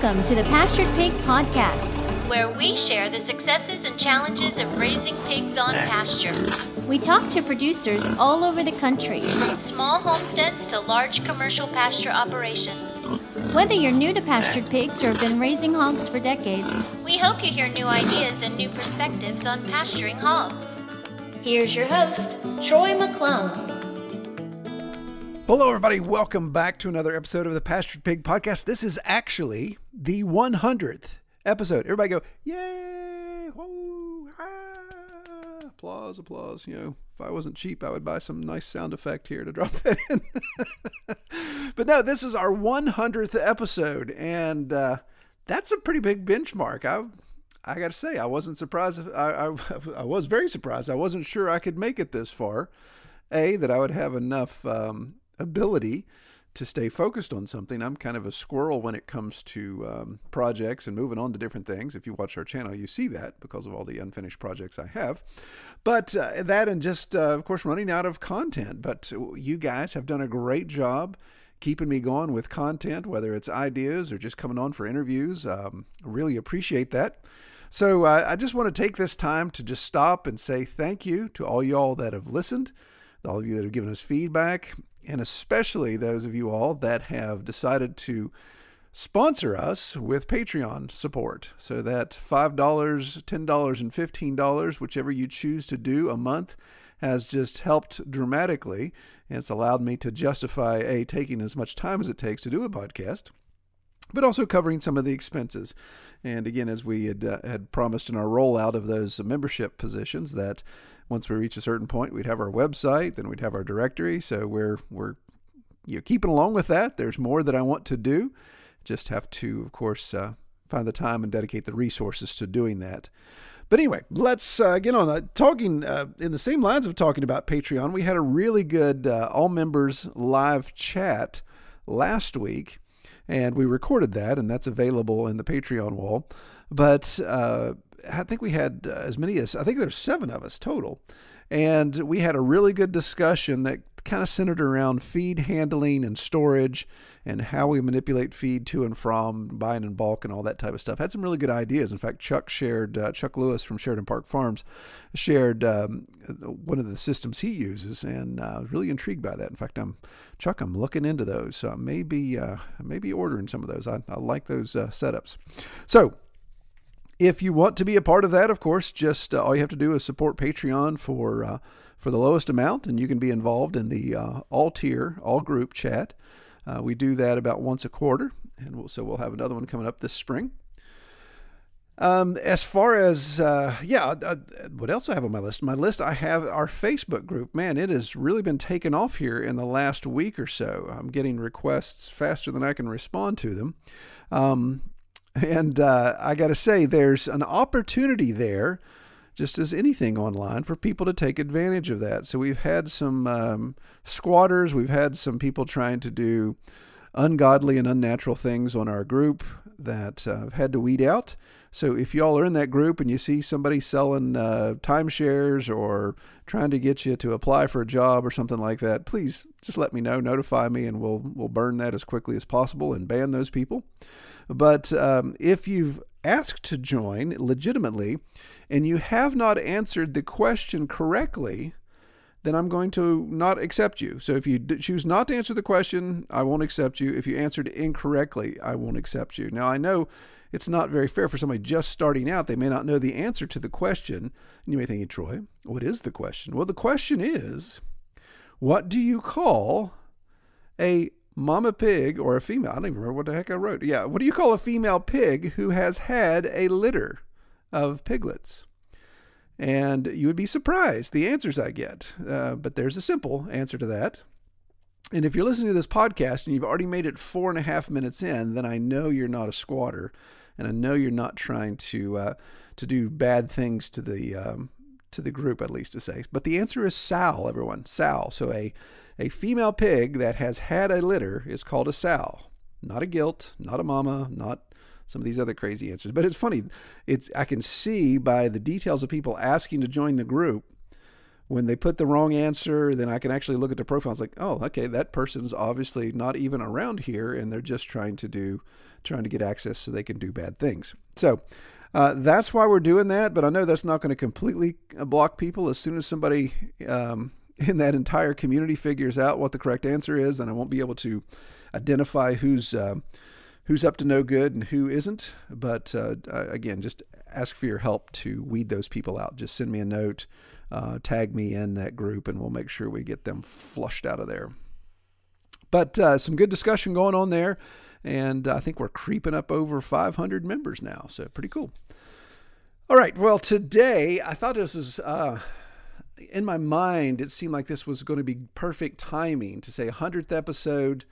Welcome to the Pastured Pig Podcast, where we share the successes and challenges of raising pigs on pasture. We talk to producers all over the country, from small homesteads to large commercial pasture operations. Whether you're new to pastured pigs or have been raising hogs for decades, we hope you hear new ideas and new perspectives on pasturing hogs. Here's your host, Troy McClung. Hello, everybody. Welcome back to another episode of the Pastured Pig Podcast. This is actually the 100th episode. Everybody go, yay! Whoa, ah. Applause, applause. You know, if I wasn't cheap, I would buy some nice sound effect here to drop that in. But no, this is our 100th episode, and that's a pretty big benchmark. I got to say, I wasn't surprised. I was very surprised. I wasn't sure I could make it this far. That I would have enough ability to stay focused on something. I'm kind of a squirrel when it comes to projects and moving on to different things. If you watch our channel, you see that because of all the unfinished projects I have. But that and just, of course, running out of content. But you guys have done a great job keeping me going with content, whether it's ideas or just coming on for interviews. Really appreciate that. So I just want to take this time to just stop and say thank you to all y'all that have listened, all of you that have given us feedback, and especially those of you all that have decided to sponsor us with Patreon support. So that $5, $10, and $15, whichever you choose to do a month, has just helped dramatically. And it's allowed me to justify, taking as much time as it takes to do a podcast, but also covering some of the expenses. And again, as we had promised in our rollout of those membership positions, that once we reach a certain point, we'd have our website, then we'd have our directory. So we're keeping along with that. There's more that I want to do. Just have to, of course, find the time and dedicate the resources to doing that. But anyway, let's get on. Talking in the same lines of talking about Patreon, we had a really good all members live chat last week. And we recorded that, and that's available in the Patreon wall. But I think we had as many as, I think there's 7 of us total. And we had a really good discussion that kind of centered around feed handling and storage and how we manipulate feed to and from, buying in bulk and all that type of stuff. Had some really good ideas. In fact, Chuck Lewis from Sheridan Park Farms shared one of the systems he uses, and I was really intrigued by that. In fact, I'm looking into those. So maybe ordering some of those. I like those setups. So if you want to be a part of that, of course, just all you have to do is support Patreon for the lowest amount, and you can be involved in the all-tier, all-group chat. We do that about once a quarter, and so we'll have another one coming up this spring. As far as, what else I have on my list? My list, I have our Facebook group. Man, it has really been taken off here in the last week or so. I'm getting requests faster than I can respond to them. And I got to say, there's an opportunity there, just as anything online, for people to take advantage of that. So we've had some squatters. We've had some people trying to do ungodly and unnatural things on our group that I've had to weed out. So if y'all are in that group and you see somebody selling timeshares or trying to get you to apply for a job or something like that, please just let me know, notify me, and we'll burn that as quickly as possible and ban those people. But if you've asked to join legitimately and you have not answered the question correctly, then I'm going to not accept you. So if you choose not to answer the question, I won't accept you. If you answered incorrectly, I won't accept you. Now, I know it's not very fair for somebody just starting out. They may not know the answer to the question. And you may think, Troy, what is the question? Well, the question is, what do you call a mama pig or a female? I don't even remember what the heck I wrote. Yeah, what do you call a female pig who has had a litter of piglets? And you would be surprised the answers I get. But there's a simple answer to that. And if you're listening to this podcast and you've already made it 4.5 minutes in, then I know you're not a squatter, and I know you're not trying to do bad things to the group, at least to say. But the answer is sow, everyone. Sow. So a female pig that has had a litter is called a sow. Not a gilt, not a mama, not some of these other crazy answers. But it's funny. I can see by the details of people asking to join the group when they put the wrong answer, then I can actually look at their profile. It's like, oh, okay, that person's obviously not even around here, and they're just trying to get access so they can do bad things. So that's why we're doing that. But I know that's not going to completely block people. As soon as somebody in that entire community figures out what the correct answer is, then I won't be able to identify who's up to no good and who isn't. But again, just ask for your help to weed those people out. Just send me a note, tag me in that group, and we'll make sure we get them flushed out of there. But some good discussion going on there. And I think we're creeping up over 500 members now. So pretty cool. All right. Well, today I thought this was, in my mind, it seemed like this was going to be perfect timing to say 100th episode.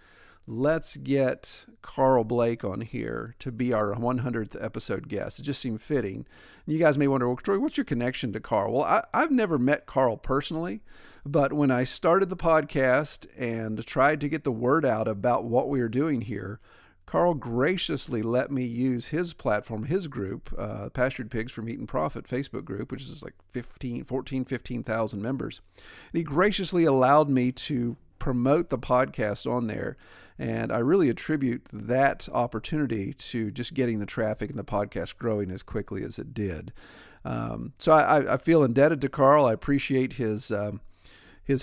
Let's get Carl Blake on here to be our 100th episode guest. It just seemed fitting. And you guys may wonder, well, Troy, what's your connection to Carl? Well, I've never met Carl personally, but when I started the podcast and tried to get the word out about what we were doing here, Carl graciously let me use his platform, his group, Pastured Pigs for Meat and Profit Facebook group, which is like 15,000 members. And he graciously allowed me to promote the podcast on there. And I really attribute that opportunity to just getting the traffic and the podcast growing as quickly as it did. So I feel indebted to Carl. I appreciate his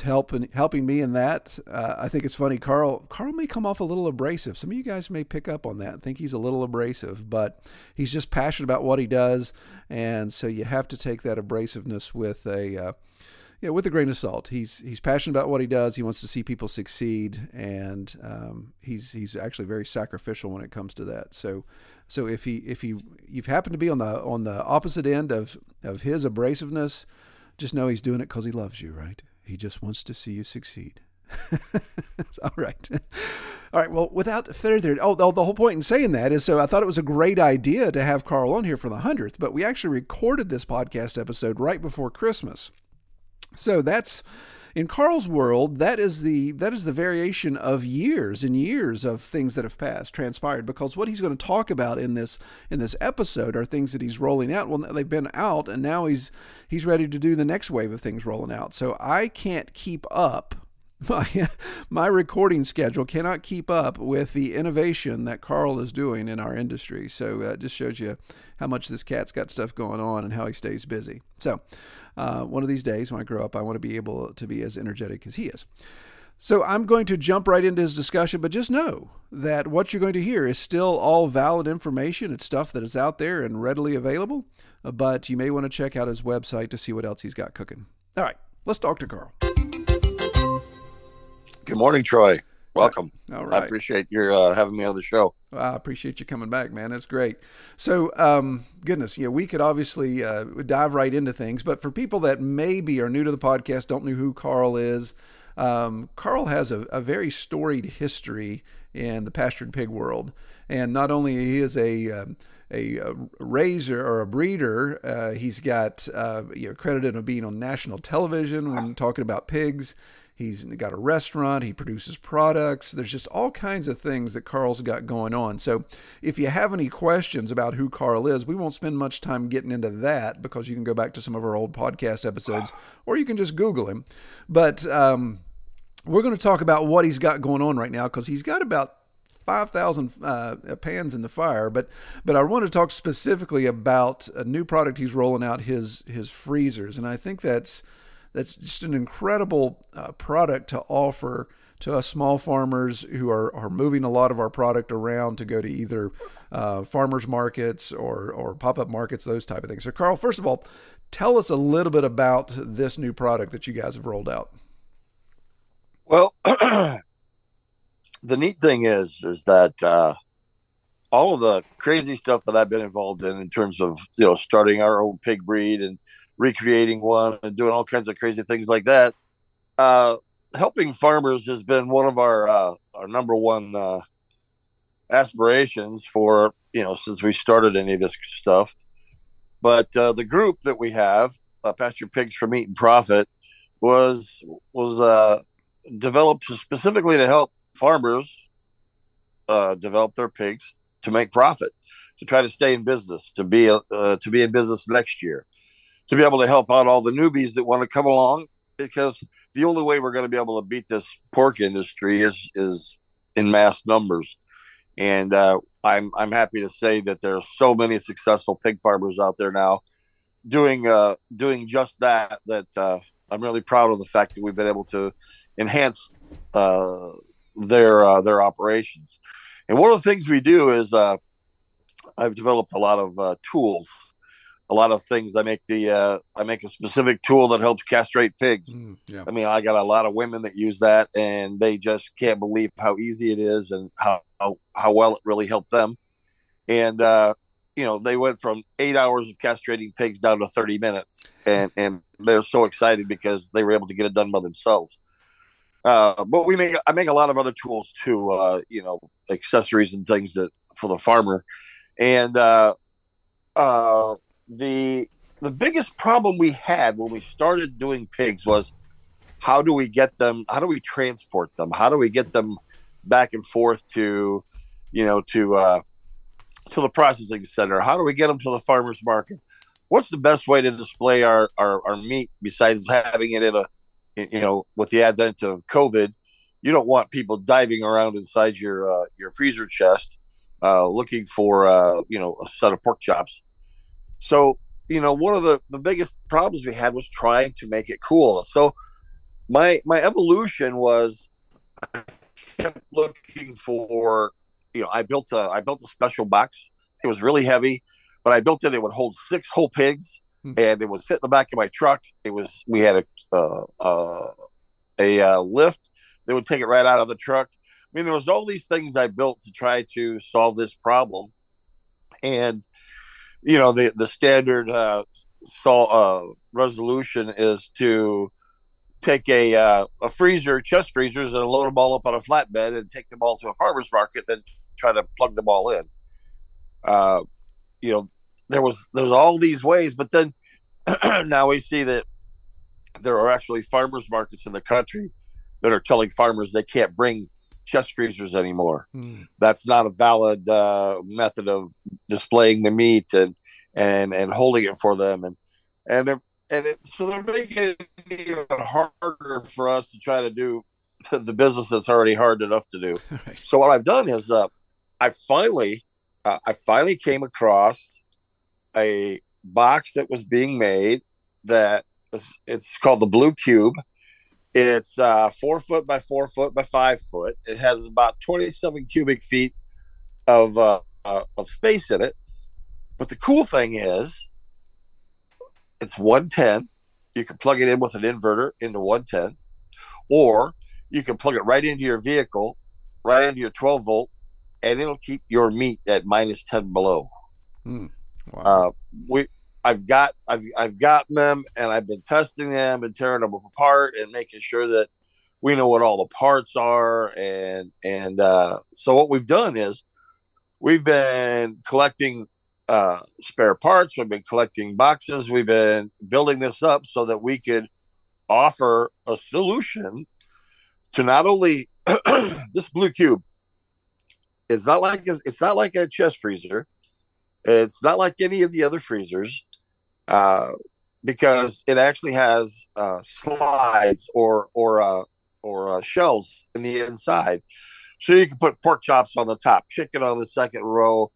help in helping me in that. I think it's funny. Carl may come off a little abrasive. Some of you guys may pick up on that and think he's a little abrasive, but he's just passionate about what he does. And so you have to take that abrasiveness with with a grain of salt. He's passionate about what he does. He wants to see people succeed, and he's actually very sacrificial when it comes to that. So if you've happened to be on the opposite end of his abrasiveness, just know he's doing it because he loves you, right? He just wants to see you succeed. All right. All right. Well, without further ado, the whole point in saying that is, so I thought it was a great idea to have Carl on here for the 100th, but we actually recorded this podcast episode right before Christmas. So that's, in Carl's world, that is the variation of years and years of things that have transpired, because what he's going to talk about in this episode are things that he's rolling out. Well, they've been out, and now he's ready to do the next wave of things rolling out. So I can't keep up. My recording schedule cannot keep up with the innovation that Carl is doing in our industry. So it just shows you how much this cat's got stuff going on and how he stays busy. So one of these days when I grow up, I want to be able to be as energetic as he is. So I'm going to jump right into his discussion, but just know that what you're going to hear is still all valid information. It's stuff that is out there and readily available, but you may want to check out his website to see what else he's got cooking. All right, let's talk to Carl. Good morning, Troy. Welcome. All right. I appreciate your having me on the show. Well, I appreciate you coming back, man. That's great. So, goodness, we could obviously dive right into things, but for people that maybe are new to the podcast, don't know who Carl is, Carl has a very storied history in the pastured pig world. And not only he is a raiser or a breeder, he's got credited of being on national television when talking about pigs. He's got a restaurant. He produces products. There's just all kinds of things that Carl's got going on. So if you have any questions about who Carl is, we won't spend much time getting into that, because you can go back to some of our old podcast episodes, or you can just Google him. But we're going to talk about what he's got going on right now, because he's got about 5,000 pans in the fire. But I want to talk specifically about a new product he's rolling out, his freezers. And I think that's just an incredible product to offer to us small farmers who are moving a lot of our product around to go to either farmers markets or pop-up markets, those type of things. So Carl, first of all, tell us a little bit about this new product that you guys have rolled out. Well, the neat thing is that all of the crazy stuff that I've been involved in terms of, starting our own pig breed and recreating one and doing all kinds of crazy things like that. Helping farmers has been one of our number one aspirations for, since we started any of this stuff. But the group that we have, Pastured Pigs for Meat and Profit, was developed specifically to help farmers develop their pigs to make profit, to try to stay in business, to be in business next year, to be able to help out all the newbies that want to come along because the only way we're going to be able to beat this pork industry is in mass numbers. And I'm happy to say that there are so many successful pig farmers out there now doing just that. I'm really proud of the fact that we've been able to enhance their operations. And one of the things we do is I've developed a lot of tools, a lot of things. I make a specific tool that helps castrate pigs. Yeah. I mean, I got a lot of women that use that, and they just can't believe how easy it is and how well it really helped them. And they went from 8 hours of castrating pigs down to 30 minutes, and they're so excited because they were able to get it done by themselves. But I make a lot of other tools too, accessories and things for the farmer. And the biggest problem we had when we started doing pigs was, how do we get them? How do we transport them? How do we get them back and forth to the processing center? How do we get them to the farmer's market? What's the best way to display our meat besides having it with the advent of COVID? You don't want people diving around inside your freezer chest looking for a set of pork chops. So one of the biggest problems we had was trying to make it cool. So my evolution was, I kept looking for, I built a special box. It was really heavy, but I built it. It would hold 6 whole pigs, and it would fit in the back of my truck. We had a lift that would take it right out of the truck. I mean, there was all these things I built to try to solve this problem. And the standard resolution is to take a freezer, chest freezers, and load them all up on a flatbed and take them all to a farmer's market, then try to plug them all in. There's all these ways, but then now we see that there are actually farmers markets in the country that are telling farmers they can't bring chest freezers anymore. That's not a valid method of displaying the meat and holding it for them, so they're making it even harder for us to try to do the business that's already hard enough to do. Right. So what I've done is I finally came across a box that was being made that it's called the Blue Cube. It's 4 foot by 4 foot by 5 foot. It has about 27 cubic feet of space in it. But the cool thing is, it's 110. You can plug it in with an inverter into 110, or you can plug it right into your vehicle, right into your 12 volt, and it'll keep your meat at minus 10 below. Wow. I've got them, and I've been testing them and tearing them apart and making sure that we know what all the parts are. And so what we've done is we've been collecting spare parts. We've been collecting boxes. We've been building this up so that we could offer a solution to not only this Blue Cube. It's not like a chest freezer. It's not like any of the other freezers, because it actually has slides or shelves in the inside, so you can put pork chops on the top, chicken on the second row,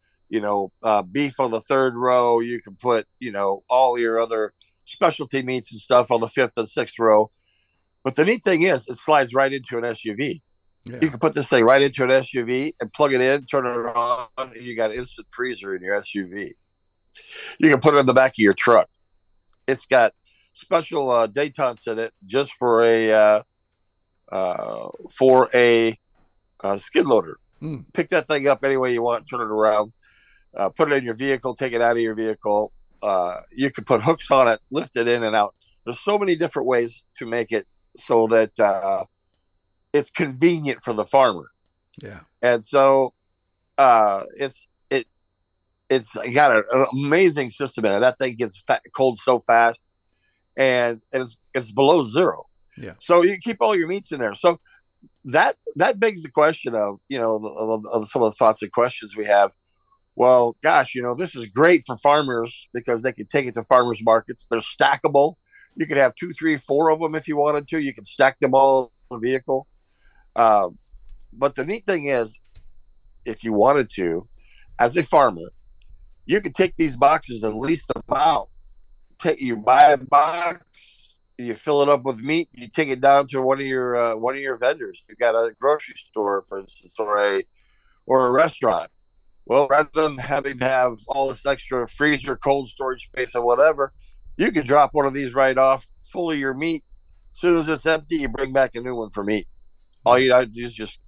beef on the third row. You can put all your other specialty meats and stuff on the 5th and 6th row. But the neat thing is, it slides right into an SUV. Yeah. You can put this thing right into an SUV and plug it in, turn it on, and you got an instant freezer in your SUV. You can put it in the back of your truck. It's got special detents in it just for a skid loader. Pick that thing up any way you want, turn it around, put it in your vehicle, take it out of your vehicle. You can put hooks on it, lift it in and out. There's so many different ways to make it so that it's convenient for the farmer. Yeah. And so it's got an amazing system in it. That thing gets cold so fast, and it's below zero. Yeah. So you keep all your meats in there. So that begs the question of of some of the thoughts and questions we have. Well, gosh, this is great for farmers because they can take it to farmers markets. They're stackable. You could have 2, 3, 4 of them if you wanted to. You can stack them all in the vehicle. But the neat thing is, if you wanted to, as a farmer, you could take these boxes and lease them out. You buy a box, you fill it up with meat, you take it down to one of your vendors. You got a grocery store, for instance, or a restaurant. Well, rather than having to have all this extra freezer, cold storage space, or whatever, you could drop one of these right off, full of your meat. As soon as it's empty, you bring back a new one for meat. All you got to do is just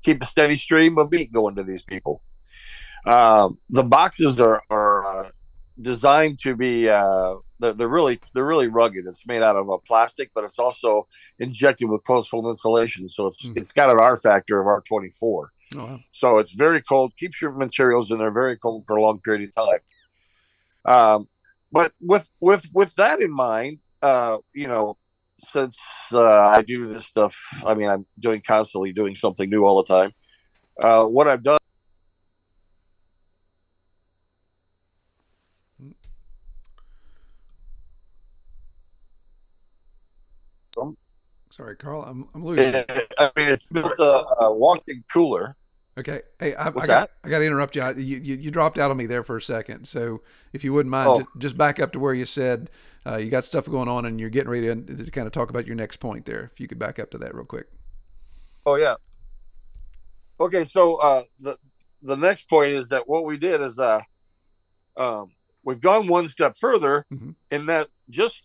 keep a steady stream of meat going to these people. The boxes are designed to be they're really rugged. It's made out of a plastic, but it's also injected with close foam insulation, so it's got an R factor of R24. Oh, wow. So it's very cold. Keeps your materials in there very cold for a long period of time. But with that in mind, since I do this stuff, I mean, I'm constantly doing something new all the time. What I've done. Sorry, Carl, I'm losing. I mean, it's built a walk-in cooler. Okay. Hey, I got to interrupt you. You dropped out on me there for a second. So if you wouldn't mind, just back up to where you said you got stuff going on and you're getting ready to kind of talk about your next point there. If you could back up to that real quick. Oh, yeah. Okay. So the next point is that what we did is we've gone one step further in that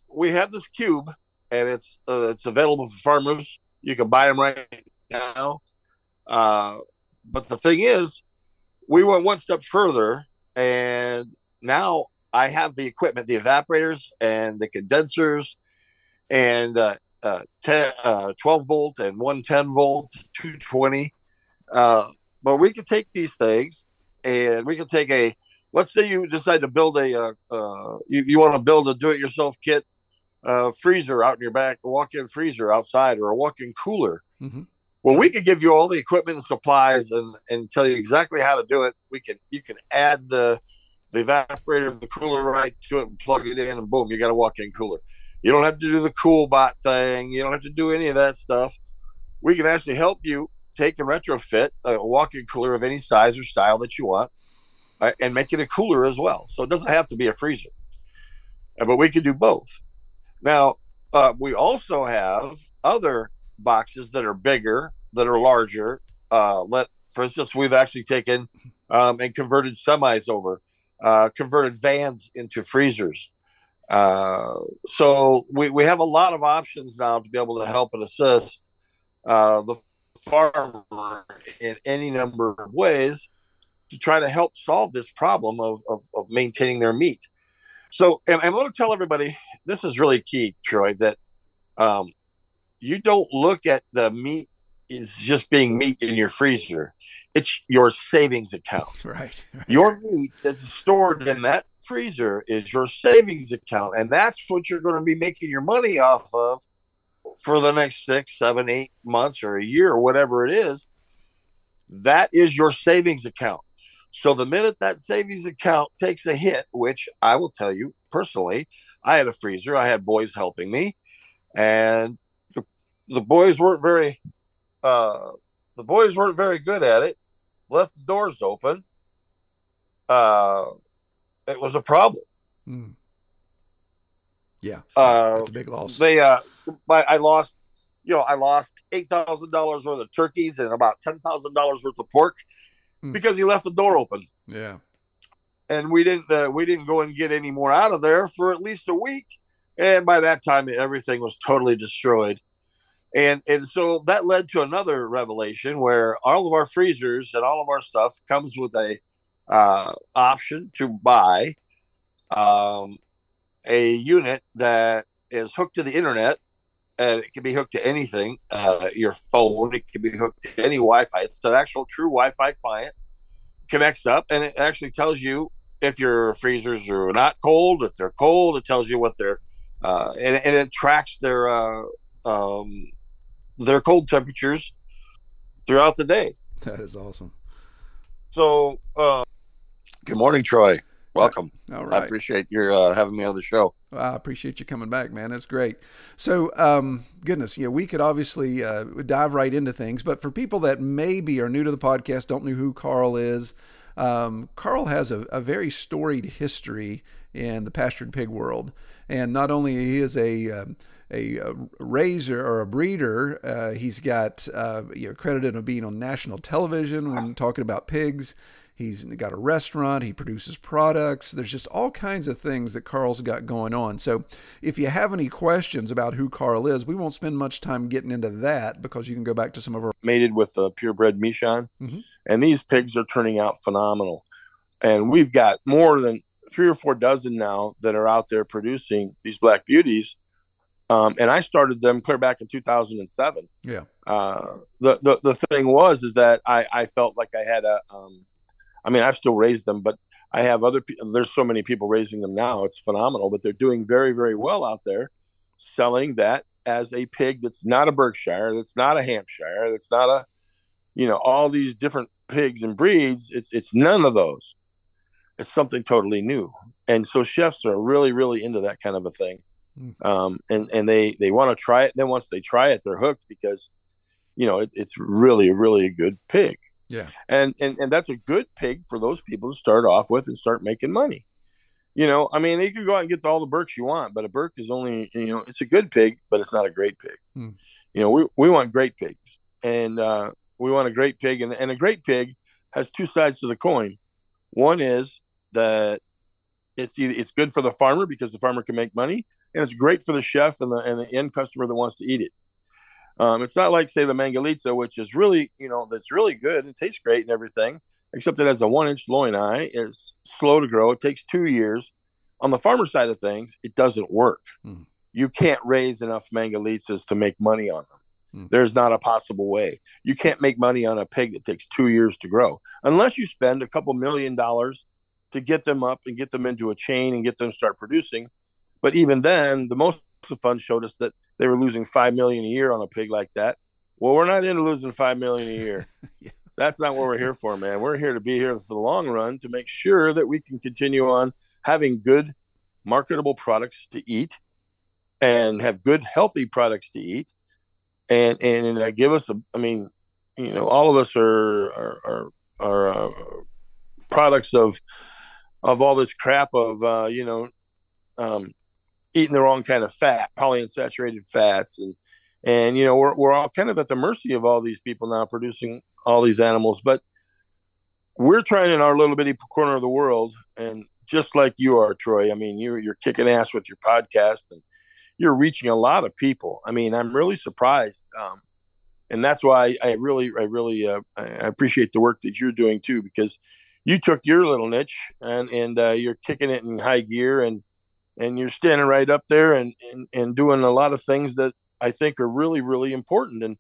we have this cube, and it's available for farmers. You can buy them right now. But the thing is, we went one step further, and now I have the equipment, the evaporators and the condensers, and 12 volt and 110 volt, 220. But we can take these things, and we can take let's say you decide to build you want to build a do-it-yourself kit, freezer out in your back, a walk-in freezer outside, or a walk-in cooler. Mm-hmm. Well, we can give you all the equipment and supplies and tell you exactly how to do it. You can add the evaporator, the cooler right to it, and plug it in, and boom, you got a walk-in cooler. You don't have to do the cool bot thing. You don't have to do any of that stuff. We can actually help you take and retrofit a walk-in cooler of any size or style that you want, and make it a cooler as well. So it doesn't have to be a freezer, but we can do both. Now, we also have other boxes that are bigger, that are larger. For instance, we've actually taken and converted semis over, converted vans into freezers. So we have a lot of options now to be able to help and assist the farmer in any number of ways to try to help solve this problem of maintaining their meat. So, and I'm going to tell everybody, this is really key, Troy, that you don't look at the meat as just being meat in your freezer. It's your savings account. Right. Your meat that's stored in that freezer is your savings account. And that's what you're going to be making your money off of for the next 6, 7, 8 months or a year or whatever it is. That is your savings account. So the minute that savings account takes a hit, which I will tell you personally, I had a freezer. I had boys helping me, and the boys weren't very good at it. Left the doors open. It was a problem. Yeah, that's a big loss. I lost $8,000 worth of turkeys and about $10,000 worth of pork because he left the door open. Yeah, and we didn't go and get any more out of there for at least a week. And by that time, everything was totally destroyed. And so that led to another revelation where all of our freezers and all of our stuff comes with a option to buy a unit that is hooked to the internet, and it can be hooked to anything, your phone. It can be hooked to any Wi-Fi. It's an actual true Wi-Fi client. Connects up, and it actually tells you if your freezers are not cold, if they're cold. It tells you what they're and it tracks their cold temperatures throughout the day. That is awesome. So, good morning, Troy. Welcome. All right. I appreciate your having me on the show. Well, I appreciate you coming back, man. That's great. So, goodness, we could obviously dive right into things, but for people that maybe are new to the podcast, don't know who Carl is, Carl has a very storied history in the pastured pig world. And not only he is a raiser or a breeder, he's got credited of being on national television when talking about pigs. He's got a restaurant. He produces products. There's just all kinds of things that Carl's got going on. So if you have any questions about who Carl is, we won't spend much time getting into that because you can go back to some of our... Mated with a purebred Michon. Mm-hmm. And these pigs are turning out phenomenal. And we've got more than 3 or 4 dozen now that are out there producing these black beauties. And I started them clear back in 2007. Yeah. The thing is that I felt like I had I've still raised them, but I have other people. There's so many people raising them now. It's phenomenal, but they're doing very, very well out there selling that as a pig that's not a Berkshire, that's not a Hampshire, that's not a, all these different pigs and breeds. It's none of those. It's something totally new. And so chefs are really, really into that kind of a thing. And they want to try it. Then once they try it, they're hooked because, it's really, really a good pig. Yeah. And that's a good pig for those people to start off with and start making money. You can go out and get all the Berks you want, but a Berk is only, it's a good pig, but it's not a great pig. We want great pigs, and we want a great pig. And a great pig has 2 sides to the coin. One is that it's good for the farmer because the farmer can make money, and it's great for the chef and the end customer that wants to eat it. It's not like, say, the Mangalitsa, which is really, that's really good and tastes great and everything, except it has a 1-inch loin eye. It's slow to grow. It takes 2 years. On the farmer side of things, it doesn't work. You can't raise enough Mangalitsas to make money on them. There's not a possible way. You can't make money on a pig that takes 2 years to grow unless you spend a couple $1 million to get them up and get them into a chain and get them to start producing. But even then, the most of the fund showed us that they were losing $5 million a year on a pig like that. Well, we're not into losing $5 million a year. Yeah. That's not what we're here for, man. We're here to be here for the long run to make sure that we can continue on having good, marketable products to eat and have good, healthy products to eat. And give us all of us are products of all this crap of eating the wrong kind of fat, polyunsaturated fats, and we're all kind of at the mercy of all these people now producing all these animals. But we're trying in our little bitty corner of the world, and just like you are, Troy. You're kicking ass with your podcast, and you're reaching a lot of people. I'm really surprised, and that's why I really appreciate the work that you're doing too, because you took your little niche and you're kicking it in high gear, and you're standing right up there and doing a lot of things that I think are really, really important. And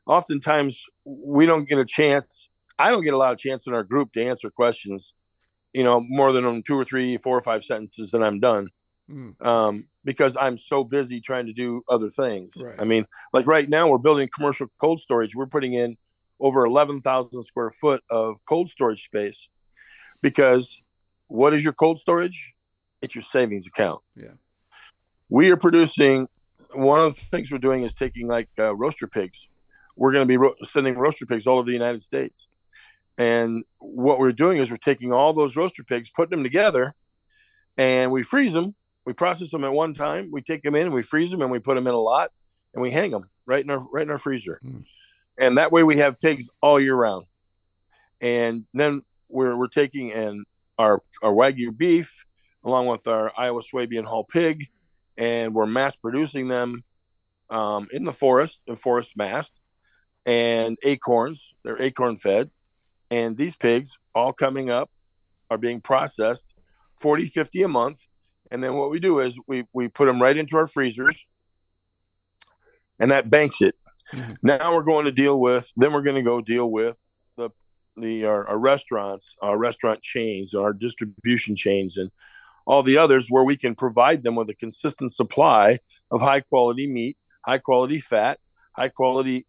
oftentimes we don't get a chance. I don't get a lot of chance in our group to answer questions, more than 2 or 3, 4 or 5 sentences, and I'm done. Because I'm so busy trying to do other things. Right. Like right now we're building commercial cold storage. We're putting in over 11,000 square foot of cold storage space, because what is your cold storage? It's your savings account. Yeah. We are producing, one of the things we're doing is taking roaster pigs. We're going to be sending roaster pigs all over the United States. And what we're doing is we're taking all those roaster pigs, putting them together, and we freeze them. We process them at one time. We take them in and we freeze them, and we put them in a lot, and we hang them right in our freezer. And that way we have pigs all year round. And then we're taking our Wagyu beef along with our Iowa Swabian Hall pig, and we're mass producing them in the forest mast, and acorns. They're acorn fed. And these pigs all coming up are being processed 40, 50 a month. And then what we do is we put them right into our freezers, and that banks it. Now we're going to deal with our restaurants, our restaurant chains, our distribution chains, and all the others, where we can provide them with a consistent supply of high quality meat, high quality fat, high quality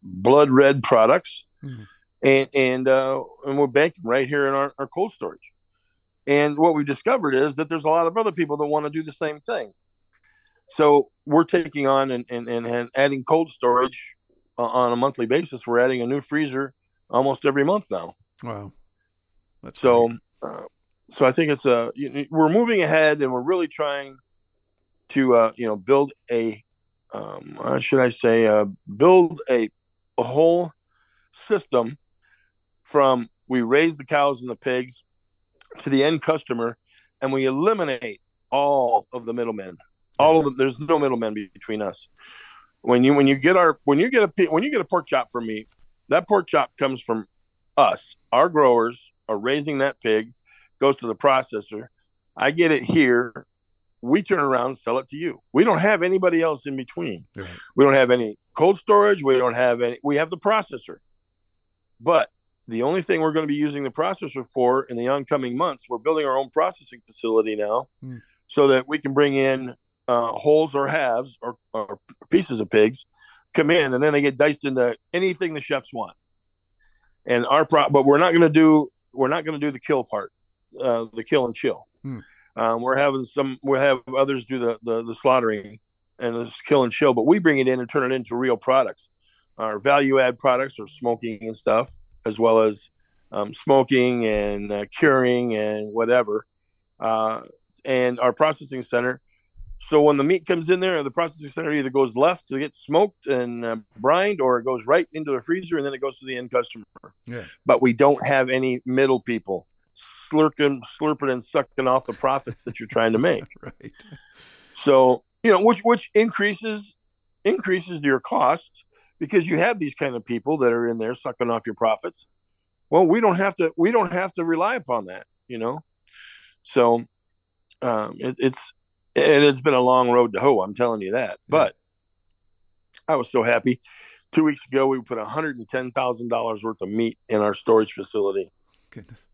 blood red products. And we're banking right here in our cold storage. And what we discovered is that there's a lot of other people that want to do the same thing. So we're taking on and adding cold storage on a monthly basis. We're adding a new freezer almost every month now. Wow. That's so so I think it's we're moving ahead, and we're really trying to build a build a whole system from we raise the cows and the pigs to the end customer, and we eliminate all of the middlemen. All of them. There's no middlemen between us. When you get a pork chop from me, that pork chop comes from us. Our growers are raising that pig, goes to the processor. I get it here. We turn around and sell it to you. We don't have anybody else in between. Right. We don't have any cold storage. We have the processor. But the only thing we're going to be using the processor for in the oncoming months, we're building our own processing facility now so that we can bring in wholes or halves or pieces of pigs come in, and then they get diced into anything the chefs want. And but we're not going to do the kill part, the kill and chill. We'll have others do the slaughtering and the kill and chill, but we bring it in and turn it into real products. Our value add products are smoking and stuff, as well as smoking and curing and whatever. And our processing center. So when the meat comes in there, the processing center either goes left to get smoked and brined, or it goes right into the freezer and then it goes to the end customer. Yeah. But we don't have any middle people slurping and sucking off the profits that you're trying to make. Right. So, which increases your cost, because you have these kind of people that are in there sucking off your profits. Well, we don't have to rely upon that, So it's been a long road to hoe, I'm telling you that. Yeah. But I was so happy. 2 weeks ago, we put $110,000 worth of meat in our storage facility. Goodness.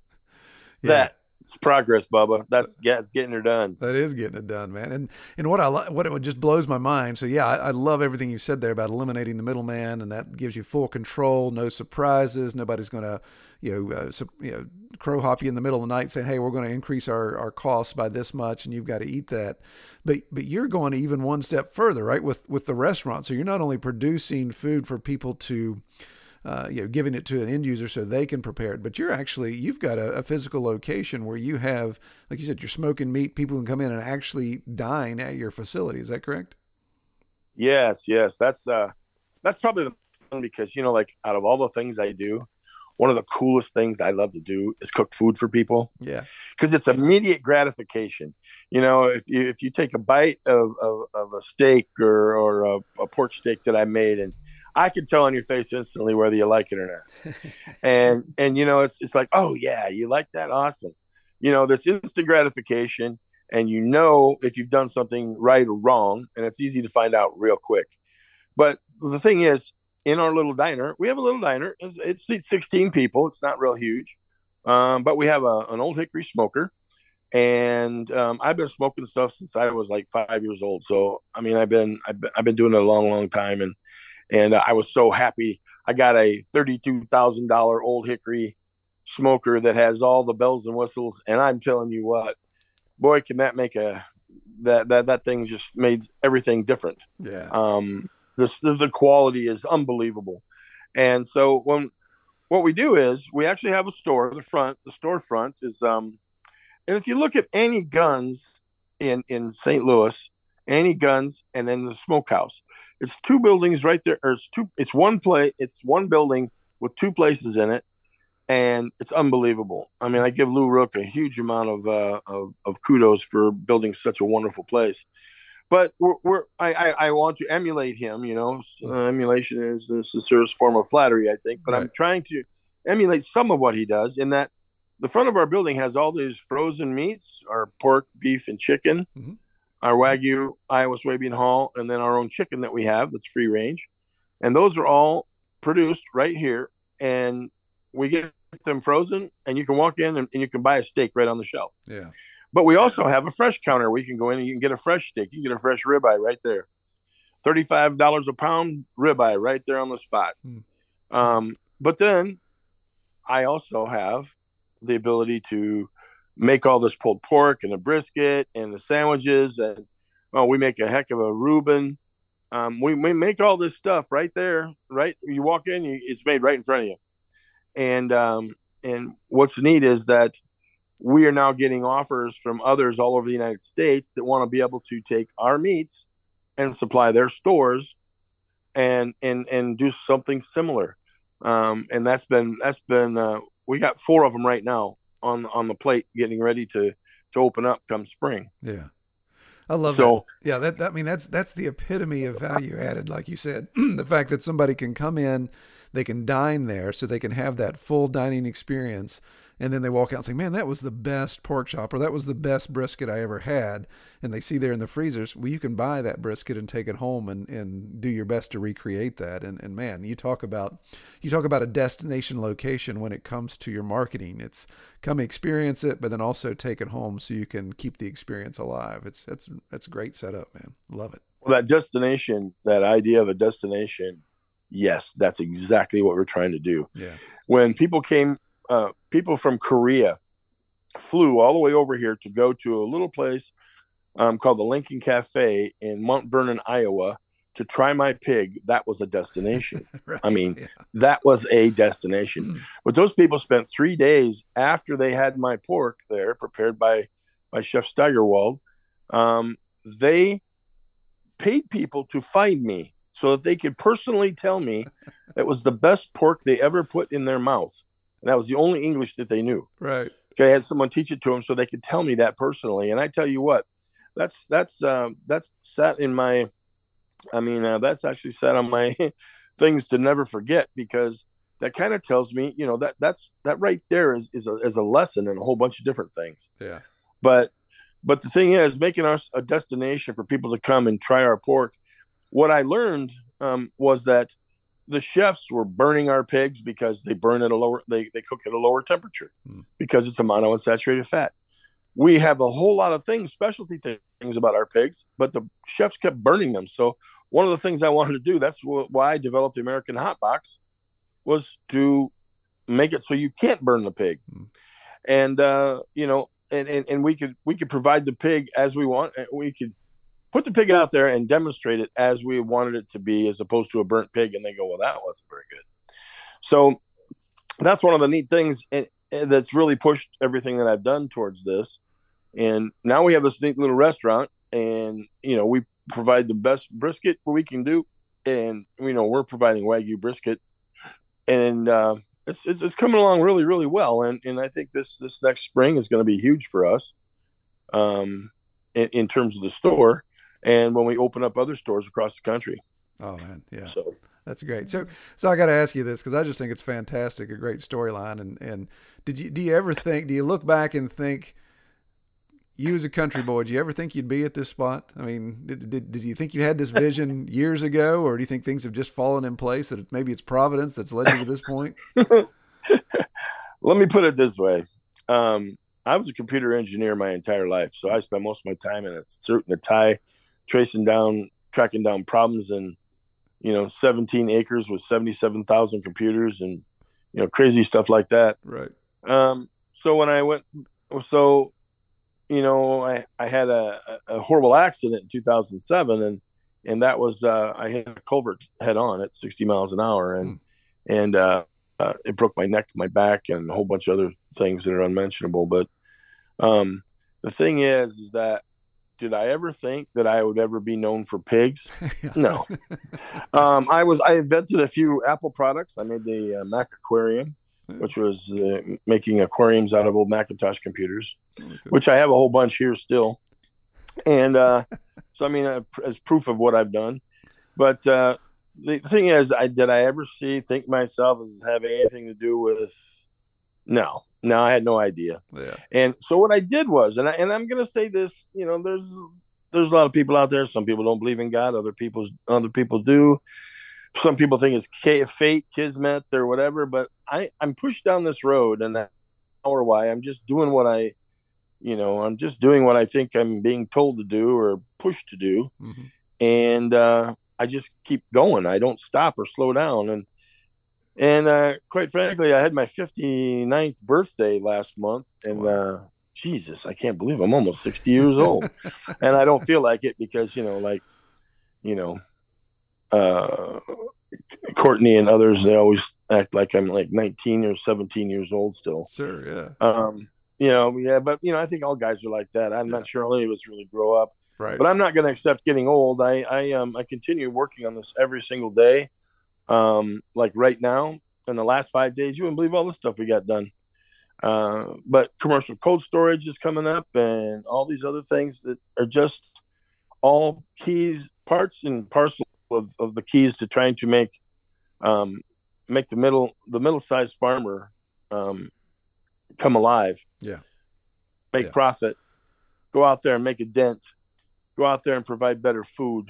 Yeah. That's progress, Bubba. That's getting it done. That is getting it done, man. And what it just blows my mind. So yeah, I love everything you said there about eliminating the middleman, and that gives you full control, no surprises. Nobody's going to, crow hop you in the middle of the night saying, "Hey, we're going to increase our costs by this much, and you've got to eat that." But you're going even one step further, right? With the restaurant. So you're not only producing food for people to giving it to an end user so they can prepare it, but you've got a physical location where you have, like you said, you're smoking meat. People can come in and actually dine at your facility. Is that correct? Yes. That's probably the fun, because, out of all the things I do, one of the coolest things I love to do is cook food for people. Yeah. Because it's immediate gratification. If you take a bite of a steak or a pork steak that I made, and I can tell on your face instantly whether you like it or not. and it's like, oh yeah, you like that? Awesome. This instant gratification, and if you've done something right or wrong, and it's easy to find out real quick. But the thing is, in our little diner, we have a little diner. It seats 16 people. It's not real huge. But we have an old hickory smoker, and I've been smoking stuff since I was like 5 years old. So, I mean, I've been doing it a long, long time. And I was so happy. I got a $32,000 old hickory smoker that has all the bells and whistles. And I'm telling you what, boy, can that make that thing just made everything different. Yeah. The quality is unbelievable. And so what we do is we actually have a store. The storefront is, and if you look at any guns in St. Louis, any guns, and then the smokehouse, it's two buildings right there. Or it's one building with two places in it. And it's unbelievable. I mean, I give Lou Rook a huge amount of kudos for building such a wonderful place. But I want to emulate him. Emulation is the sincerest form of flattery, I think. But right. I'm trying to emulate some of what he does. In that, the front of our building has all these frozen meats: our pork, beef, and chicken, our Wagyu Iowa soybean hull, and then our own chicken that we have that's free range. And those are all produced right here, and we get them frozen, and you can walk in and you can buy a steak right on the shelf. Yeah. But we also have a fresh counter where you can go in and you can get a fresh steak. You can get a fresh ribeye right there. $35 a pound ribeye right there on the spot. But then I also have the ability to make all this pulled pork and the brisket and the sandwiches, and we make a heck of a Reuben. We make all this stuff right there, right? You walk in, it's made right in front of you. And what's neat is that we are now getting offers from others all over the United States that want to be able to take our meats and supply their stores and do something similar. And that's been we got 4 of them right now on the plate, getting ready to open up come spring. Yeah. I love that. Yeah, that's the epitome of value added, like you said. The fact that somebody can come in, they can dine there, so they can have that full dining experience, and then they walk out and say, man, that was the best pork chop, or that was the best brisket I ever had. And they see there in the freezers, well, you can buy that brisket and take it home and do your best to recreate that. And man, you talk about a destination location when it comes to your marketing. It's come experience it, but then also take it home so you can keep the experience alive. That's a great setup, man. Love it. Well, that destination, that idea of a destination, yes, that's exactly what we're trying to do. Yeah. When people came, people from Korea flew all the way over here to go to a little place called the Lincoln Cafe in Mount Vernon, Iowa, to try my pig. That was a destination. Right. I mean, that was a destination. But those people spent 3 days after they had my pork there, prepared by Chef Steigerwald. They paid people to find me so that they could personally tell me it was the best pork they ever put in their mouth. And that was the only English that they knew. Right. Okay, I had someone teach it to them so they could tell me that personally. And I tell you what, that's sat in my, that's actually sat on my things to never forget, because that kind of tells me, that right there is a lesson in a whole bunch of different things. Yeah. But the thing is, making us a destination for people to come and try our pork. What I learned was that the chefs were burning our pigs because they burn at they cook at a lower temperature because it's a monounsaturated fat. We have a whole lot of specialty things about our pigs, but the chefs kept burning them. So one of the things I wanted to do, that's why I developed the American Hot Box, was to make it so you can't burn the pig. And, and we could provide the pig as we want. We could put the pig out there and demonstrate it as we wanted it to be, as opposed to a burnt pig. And they go, well, that wasn't very good. So that's one of the neat things that's really pushed everything that I've done towards this. And now we have this neat little restaurant, and, we provide the best brisket we can do. And, we're providing Wagyu brisket, and it's coming along really, really well. And I think this next spring is going to be huge for us in terms of the store, and when we open up other stores across the country. Oh man. Yeah. So that's great. So I got to ask you this, because I just think it's fantastic, a great storyline. And do you look back and think, you as a country boy, did you ever think you'd be at this spot? I mean, did you think you had this vision years ago, or do you think things have just fallen in place, that maybe it's Providence that's led you to this point? Let me put it this way. I was a computer engineer my entire life, so I spent most of my time in a suit and a tie, tracking down problems in, 17 acres with 77,000 computers and, crazy stuff like that. Right. So when I went, I had a horrible accident in 2007, and that was, I hit a culvert head on at 60 miles an hour, and it broke my neck, my back, and a whole bunch of other things that are unmentionable. But the thing is that, did I ever think that I would ever be known for pigs? No. I invented a few Apple products. I made the Mac Aquarium, which was making aquariums out of old Macintosh computers, which I have a whole bunch here still. And as proof of what I've done. But the thing is, did I ever think myself as having anything to do with? No, I had no idea. Yeah. And so what I did was, and I'm going to say this, there's a lot of people out there. Some people don't believe in God. Other people do. Some people think it's fate, kismet, or whatever. But I'm pushed down this road, and that's why I'm just doing what I'm just doing what I think I'm being told to do or pushed to do. Mm-hmm. And I just keep going. I don't stop or slow down. And quite frankly, I had my 59th birthday last month, and wow. Jesus, I can't believe I'm almost 60 years old. And I don't feel like it because, Courtney and others, they always act like I'm like 19 or 17 years old still. Sure, yeah. But I think all guys are like that. I'm not sure any of us really grow up. Right. But I'm not going to accept getting old. I continue working on this every single day. Like right now, in the last 5 days, you wouldn't believe all the stuff we got done. But commercial cold storage is coming up, and all these other things that are just all keys, parts and parcel of the keys to trying to make the middle-sized farmer come alive. Yeah. Make profit. Go out there and make a dent. Go out there and provide better food.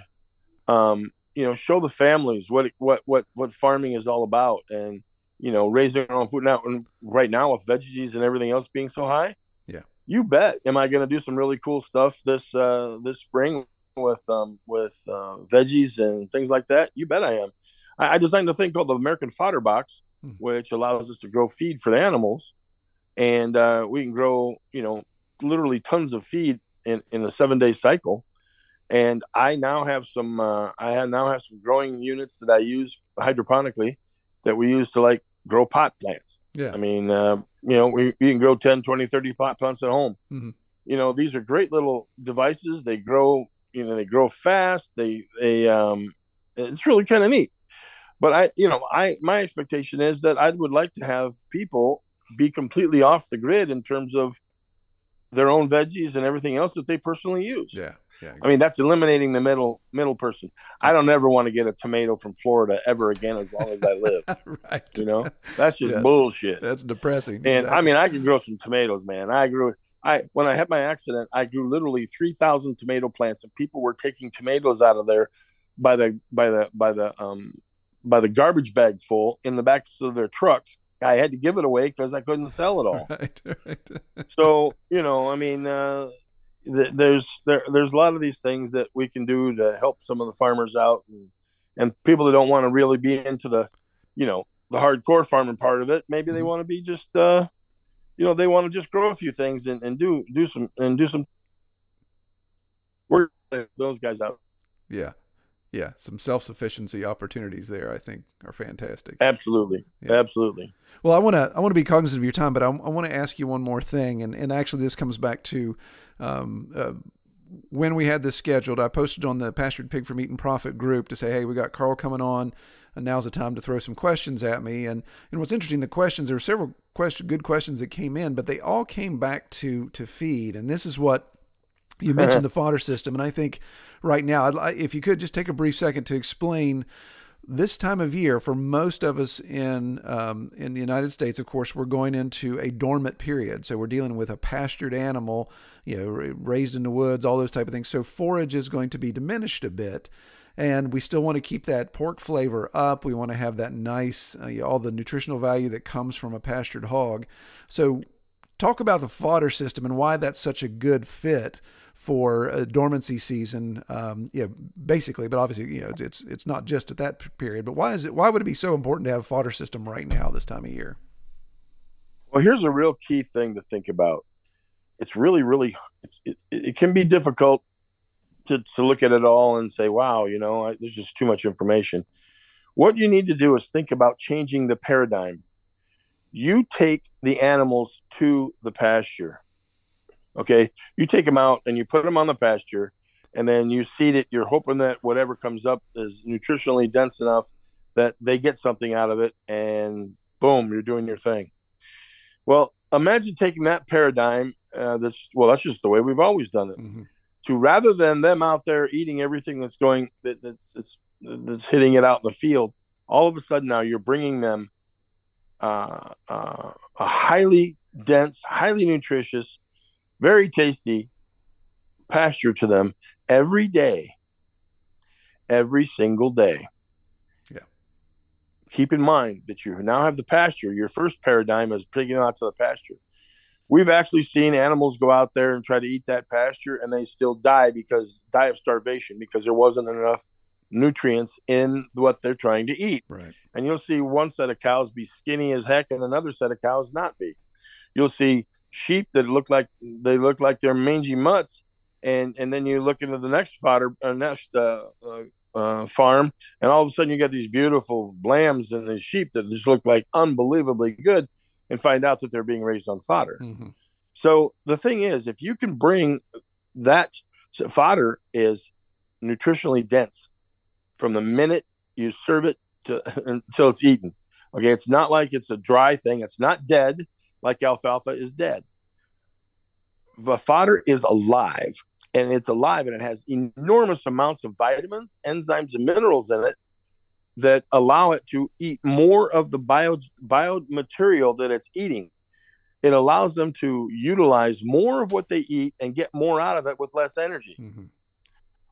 Show the families what farming is all about, and raising our own food. Now, right now with veggies and everything else being so high, yeah, you bet. Am I going to do some really cool stuff this spring with veggies and things like that? You bet I am. I designed a thing called the American Fodder Box, which allows us to grow feed for the animals, and we can grow literally tons of feed in a 7-day cycle. And I now have some growing units that I use hydroponically that we use to grow pot plants. Yeah. I mean, we can grow 10, 20, 30 pot plants at home. Mm-hmm. These are great little devices. They grow, they grow fast. It's really kind of neat. But my expectation is that I would like to have people be completely off the grid in terms of their own veggies and everything else that they personally use. Yeah. Exactly. I mean, that's eliminating the middle person. I don't ever want to get a tomato from Florida ever again as long as I live. Right. That's just bullshit. That's depressing. And exactly. I mean, I could grow some tomatoes, man. When I had my accident, I grew literally 3,000 tomato plants, and people were taking tomatoes out of there by the garbage bag full in the backs of their trucks. I had to give it away because I couldn't sell it all. Right. So, I mean, there's a lot of these things that we can do to help some of the farmers out, and people that don't want to really be into the hardcore farming part of it. Maybe they want to be just, they want to just grow a few things and do some work those guys out. Yeah. Yeah, some self-sufficiency opportunities there, I think, are fantastic. Absolutely, yeah. Absolutely. Well, I want to be cognizant of your time, but I want to ask you one more thing, and actually this comes back to when we had this scheduled. I posted on the Pastured Pig Farm Profit group to say, hey, we got Carl coming on, and now's the time to throw some questions at me. And what's interesting, the questions, there were several good questions that came in, but they all came back to feed, and this is what you mentioned, the fodder system. And I think right now, if you could just take a brief second to explain this time of year for most of us in the United States. Of course, we're going into a dormant period. So we're dealing with a pastured animal, raised in the woods, all those type of things. So forage is going to be diminished a bit. And we still want to keep that pork flavor up. We want to have that nice, all the nutritional value that comes from a pastured hog. So talk about the fodder system and why that's such a good fit for a dormancy season. Basically, but obviously, it's not just at that period, but why would it be so important to have a fodder system right now, this time of year? Well, here's a real key thing to think about. It's really, really, it can be difficult to look at it all and say, wow, there's just too much information. What you need to do is think about changing the paradigm. You take the animals to the pasture. Okay, you take them out and you put them on the pasture, and then you seed it. You're hoping that whatever comes up is nutritionally dense enough that they get something out of it, and boom, you're doing your thing. Well, imagine taking that paradigm. That's just the way we've always done it. Mm-hmm. To rather than them out there eating everything that's hitting it out in the field, all of a sudden now you're bringing them a highly dense, highly nutritious, very tasty pasture to them every day, every single day. Yeah. Keep in mind that you now have the pasture. Your first paradigm is picking out to the pasture. We've actually seen animals go out there and try to eat that pasture, and they still die of starvation because there wasn't enough nutrients in what they're trying to eat. Right. And you'll see one set of cows be skinny as heck and another set of cows not be. You'll see sheep that look like they're mangy mutts, and then you look into the next farm, and all of a sudden you got these beautiful lambs and these sheep that just look like unbelievably good, and find out that they're being raised on fodder. Mm-hmm. So the thing is, if you can bring that, fodder is nutritionally dense from the minute you serve it until it's eaten. Okay, it's not like it's a dry thing. It's not dead like alfalfa is dead. The fodder is alive, and it's alive, and it has enormous amounts of vitamins, enzymes, and minerals in it that allow it to eat more of the biomaterial that it's eating. It allows them to utilize more of what they eat and get more out of it with less energy, mm-hmm.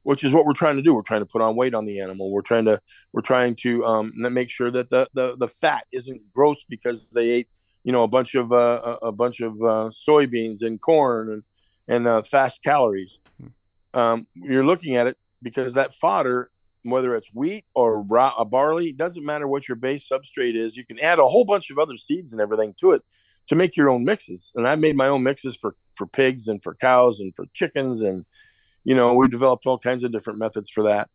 which is what we're trying to do. We're trying to put on weight on the animal. We're trying to make sure that the fat isn't gross because they ate, a bunch of soybeans and corn and fast calories. You're looking at it because that fodder, whether it's wheat or barley, doesn't matter what your base substrate is. You can add a whole bunch of other seeds and everything to it to make your own mixes. And I made my own mixes for pigs and for cows and for chickens. And, we developed all kinds of different methods for that.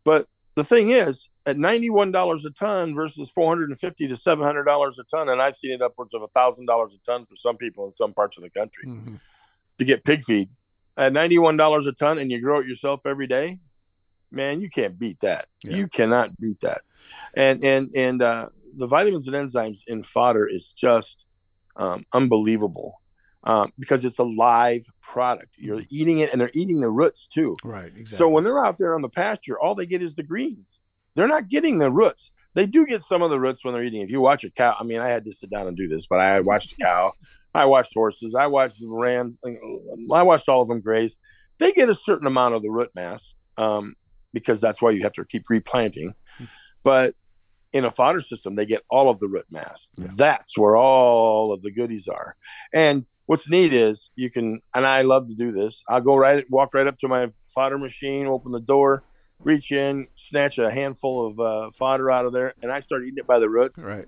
But the thing is, at $91 a ton versus $450 to $700 a ton, and I've seen it upwards of $1,000 a ton for some people in some parts of the country, mm-hmm. to get pig feed at $91 a ton, and you grow it yourself every day, man, you can't beat that. Yeah. You cannot beat that. And the vitamins and enzymes in fodder is just unbelievable, because it's a live product. You're eating it, and they're eating the roots too. Right, exactly. So when they're out there on the pasture, all they get is the greens. They're not getting the roots. They do get some of the roots when they're eating. If you watch a cow, I mean, I had to sit down and do this, but I watched a cow. I watched horses. I watched rams. I watched all of them graze. They get a certain amount of the root mass, because that's why you have to keep replanting. But in a fodder system, they get all of the root mass. Yeah. That's where all of the goodies are. And what's neat is you can, and I love to do this, I'll walk right up to my fodder machine, open the door, reach in, snatch a handful of fodder out of there, and I start eating it by the roots. Right.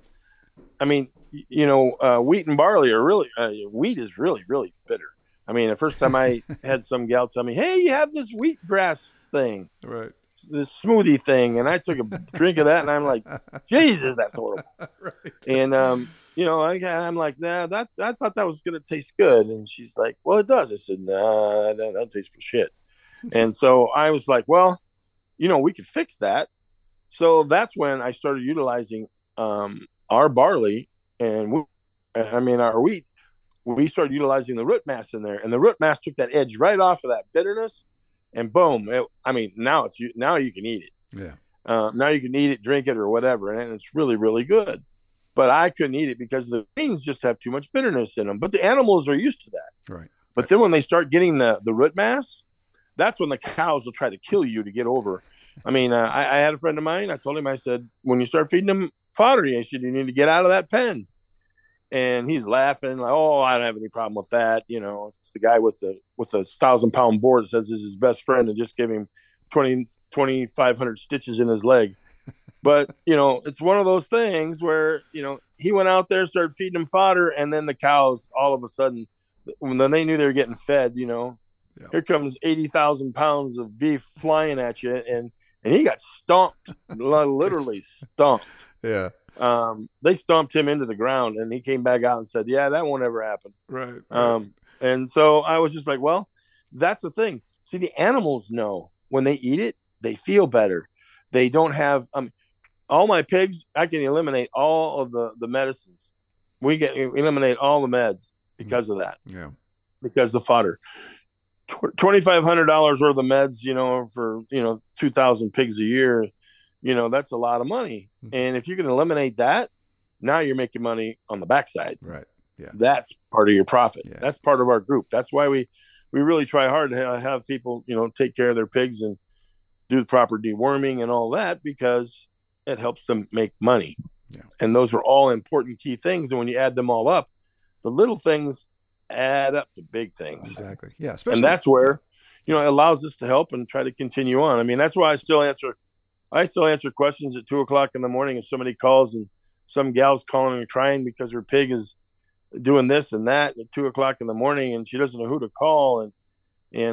I mean, wheat and barley are really, wheat is really, really bitter. I mean, the first time I had some gal tell me, hey, you have this wheatgrass thing. Right. This smoothie thing, and I took a drink of that, and I'm like, Jesus, that's horrible. Right. And I'm like, I thought that was going to taste good, and she's like, well, it does. I said, nah, that doesn't taste for shit. And so I was like, well, we could fix that. So that's when I started utilizing our barley and our wheat. We started utilizing the root mass in there, and the root mass took that edge right off of that bitterness. And boom! Now you can eat it. Yeah. Now you can eat it, drink it, or whatever, and it's really, really good. But I couldn't eat it because the grains just have too much bitterness in them. But the animals are used to that. Right. But then when they start getting the root mass, that's when the cows will try to kill you to get over. I mean, I had a friend of mine. I told him, I said, when you start feeding them fodder, you need to get out of that pen. And he's laughing like, oh, I don't have any problem with that. It's the guy with the 1,000-pound board that says this is his best friend and just give him 2,500 stitches in his leg. But, it's one of those things where, he went out there, started feeding them fodder, and then the cows, all of a sudden, when they knew they were getting fed, yeah. Here comes 80,000 pounds of beef flying at you, and he got stomped, literally stomped. Yeah. They stomped him into the ground, and he came back out and said, yeah, that won't ever happen. Right. And so I was just like, well, that's the thing. See, the animals know when they eat it, they feel better. They don't have, all my pigs, I can eliminate all of the medicines. We eliminate all the meds because of that. Yeah. Because the fodder. $2,500 worth of meds, for, 2,000 pigs a year, that's a lot of money. Mm-hmm. And if you can eliminate that, now you're making money on the backside. Right. Yeah. That's part of your profit. Yeah. That's part of our group. That's why we really try hard to have people, take care of their pigs and do the proper deworming and all that, because it helps them make money. Yeah. And those are all important key things. And when you add them all up, the little things add up to big things. Exactly. Yeah. And that's where, it allows us to help and try to continue on. I mean, that's why I still answer questions at 2:00 in the morning if somebody calls and some gal's calling and crying because her pig is doing this and that at 2:00 in the morning, and she doesn't know who to call, and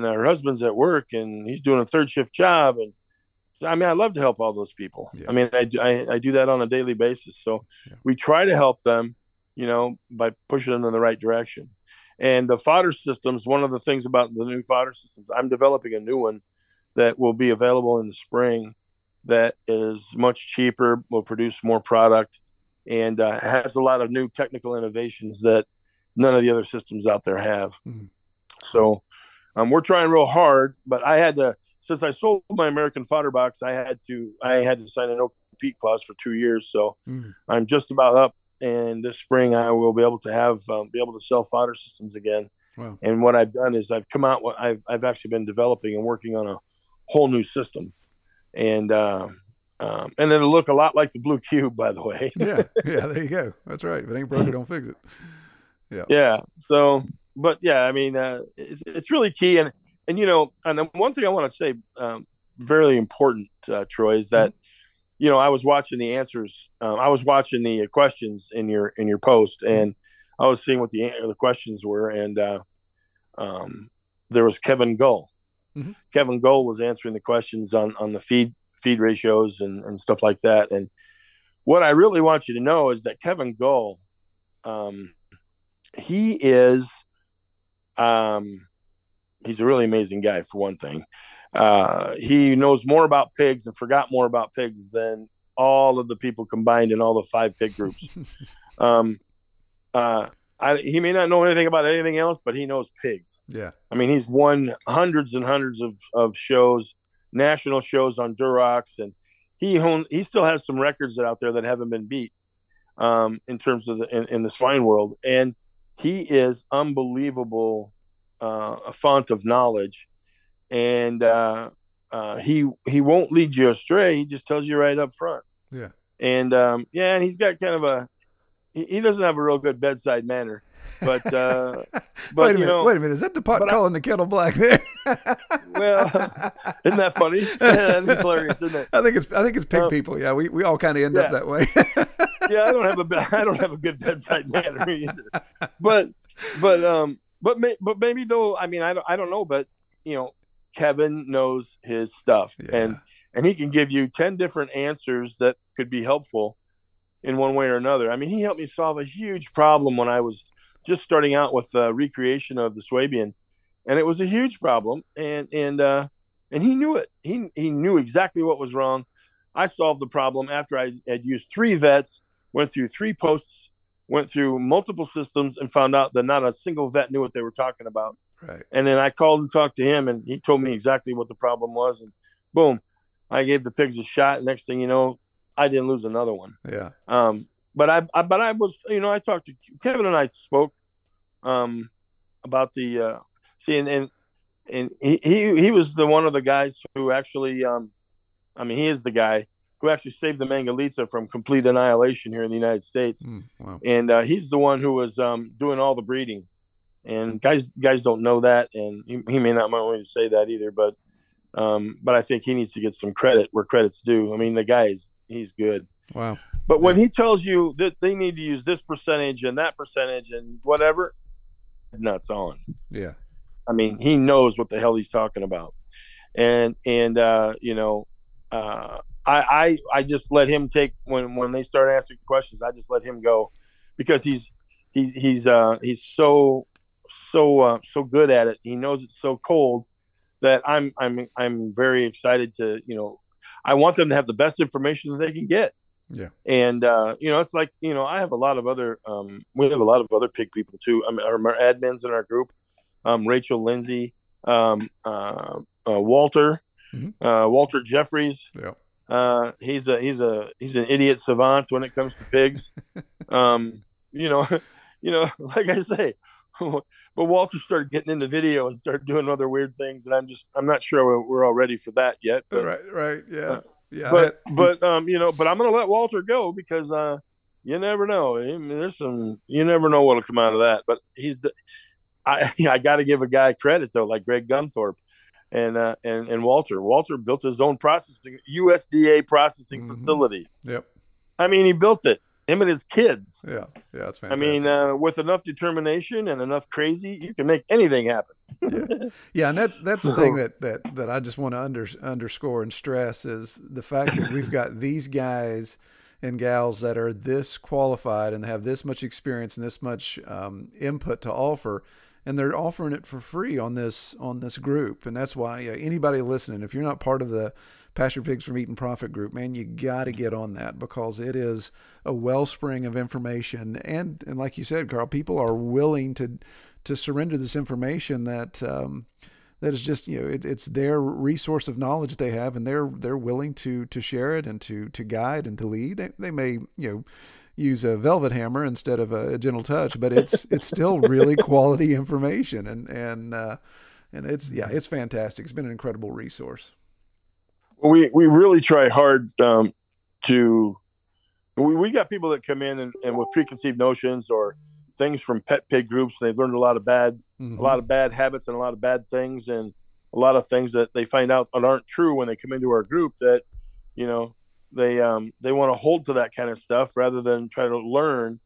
her husband's at work and he's doing a third shift job. And I mean, I love to help all those people. Yeah. I mean, I do that on a daily basis. So we try to help them, by pushing them in the right direction. And the fodder systems, one of the things about the new fodder systems, I'm developing a new one that will be available in the spring that is much cheaper, will produce more product, and has a lot of new technical innovations that none of the other systems out there have. Mm-hmm. So we're trying real hard, but I had to, since I sold my American fodder box, I had to sign an no-compete clause for 2 years. So I'm just about up, and this spring I will be able to sell fodder systems again. Wow. And what I've done is I've actually been developing and working on a whole new system, and it'll look a lot like the Blue Cube, by the way. yeah, there you go. That's right. If it ain't broken, don't fix it. Yeah. So, but yeah, I mean, it's really key, and one thing I want to say, very important, Troy, is that I was watching the answers. I was watching the questions in your post, and I was seeing what the questions were, and there was Kevin Gull. Mm-hmm. Kevin Gull was answering the questions on the feed ratios and stuff like that. And what I really want you to know is that Kevin Gull, he is, he's a really amazing guy, for one thing. He knows more about pigs and forgot more about pigs than all of the people combined in all the 5 pig groups. He may not know anything about anything else, but he knows pigs. Yeah. I mean, he's won hundreds and hundreds of shows, national shows on Durox, and he still has some records that out there that haven't been beat in terms of in the swine world. And he is unbelievable, a font of knowledge. And he won't lead you astray. He just tells you right up front. Yeah. And and he's got kind of he doesn't have a real good bedside manner, but wait a minute, is that the pot calling the kettle black there? Well, isn't that funny? That's hilarious, isn't it? I think it's pig people. Yeah, we all kind of end up that way. Yeah, I don't have a good bedside manner either. But maybe though. I mean, I don't know, but Kevin knows his stuff, and he can give you 10 different answers that could be helpful in one way or another. I mean, he helped me solve a huge problem when I was just starting out with recreation of the Swabian, and it was a huge problem. And he knew it. He knew exactly what was wrong. I solved the problem after I had used 3 vets, went through 3 posts, went through multiple systems, and found out that not a single vet knew what they were talking about. Right. And then I called and talked to him, and he told me exactly what the problem was. And boom, I gave the pigs a shot. Next thing you know, I didn't lose another one. Yeah. But I was, I talked to Kevin, and I spoke about the and he was one of the guys who actually he is the guy who actually saved the Mangalitsa from complete annihilation here in the United States. Wow. And he's the one who was doing all the breeding. And guys don't know that, and he may not want me to say that either. But I think he needs to get some credit where credit's due. I mean, the guy he's good. Wow. But when he tells you that they need to use this percentage and that percentage and whatever, nuts on. Yeah. I mean, he knows what the hell he's talking about. And I just let him take when they start asking questions. I just let him go because he's so good at it. He knows it's so cold that I'm very excited to, I want them to have the best information that they can get. Yeah. And, it's like, I have a lot of other, we have a lot of other pig people too. I mean, our admins in our group, Rachel Lindsay, Walter, Walter Jeffries. Yeah. He's an idiot savant when it comes to pigs. Like I say, but Walter started getting into video and started doing other weird things, and I'm not sure we're all ready for that yet. But, right, yeah, yeah. But I'm going to let Walter go because you never know. I mean, you never know what'll come out of that. But I got to give a guy credit though, like Greg Gunthorpe and Walter. Walter built his own USDA processing facility. Yep. I mean, he built it. him and his kids. Yeah, that's fantastic. I mean, with enough determination and enough crazy, you can make anything happen. Yeah, and that's the thing that I just want to underscore and stress is the fact that we've got these guys and gals that are this qualified and have this much experience and this much input to offer, and they're offering it for free on this group. And that's why anybody listening, if you're not part of the Pastured Pigs from Eating Profit group, man, you got to get on that, because it is a wellspring of information. And like you said, Carl, people are willing to surrender this information that is just, it's their resource of knowledge they have, and they're willing to share it and to guide and to lead. They may, use a velvet hammer instead of a gentle touch, but it's still really quality information. And it's fantastic. It's been an incredible resource. We really try hard we got people that come in and with preconceived notions or things from pet pig groups. They've learned a lot of bad habits and a lot of bad things, and a lot of things that they find out that aren't true when they come into our group, that, they want to hold to that kind of stuff rather than try to learn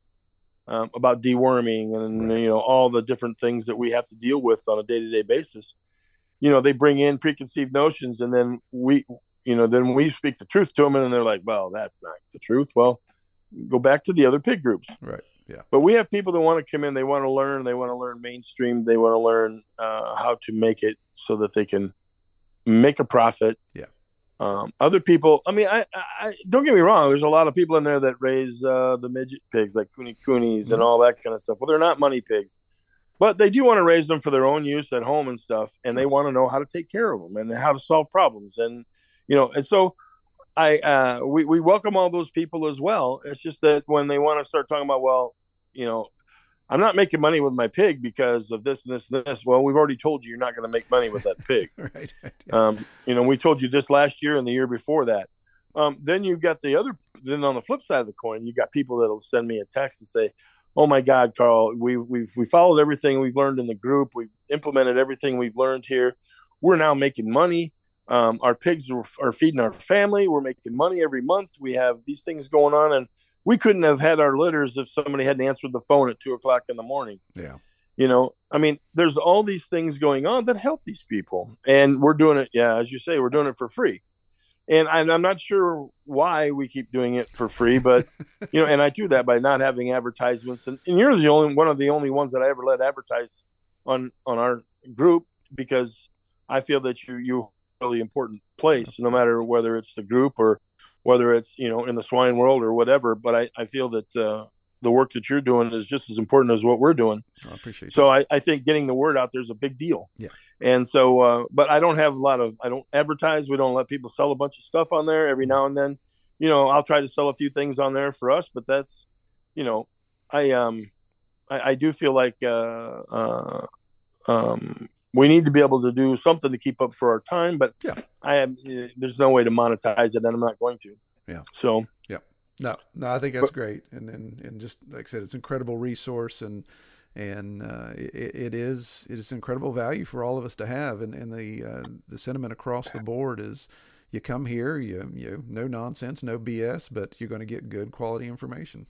about deworming and, all the different things that we have to deal with on a day-to-day basis. They bring in preconceived notions, and then we speak the truth to them, and then they're like, well, that's not the truth. Well, go back to the other pig groups. Right. Yeah. But we have people that want to come in. They want to learn mainstream. They want to learn how to make it so that they can make a profit. Yeah. Other people, I don't get me wrong. There's a lot of people in there that raise the midget pigs, like coonies and all that kind of stuff. Well, they're not money pigs, but they do want to raise them for their own use at home and stuff. And they want to know how to take care of them and how to solve problems. And, and so we welcome all those people as well. It's just that when they want to start talking about, well, I'm not making money with my pig because of this and this and this. Well, we've already told you're not going to make money with that pig. Right. Yeah. We told you this last year and the year before that. Then you got then on the flip side of the coin, you got people that'll send me a text and say, oh my God, Carl, we followed everything we've learned in the group. We've implemented everything we've learned here. We're now making money. Our pigs are feeding our family. We're making money every month. We have these things going on, and we couldn't have had our litters if somebody hadn't answered the phone at 2:00 in the morning. Yeah. There's all these things going on that help these people, and we're doing it. Yeah. As you say, we're doing it for free. And I'm not sure why we keep doing it for free, but, and I do that by not having advertisements. And you're one of the only ones that I ever let advertise on our group, because I feel that you're a really important place, no matter whether it's the group or whether it's, in the swine world or whatever. But I feel that the work that you're doing is just as important as what we're doing. I appreciate it. So I think getting the word out there is a big deal. Yeah. And so, but I don't advertise. We don't let people sell a bunch of stuff on there. Every now and then, I'll try to sell a few things on there for us, but that's, I do feel like we need to be able to do something to keep up for our time, but there's no way to monetize it, and I'm not going to. Yeah. So, yeah. No, I think that's great. And just like I said, it's an incredible resource, and it is incredible value for all of us to have. And the sentiment across the board is, you come here, you no nonsense, no BS, but you're going to get good quality information.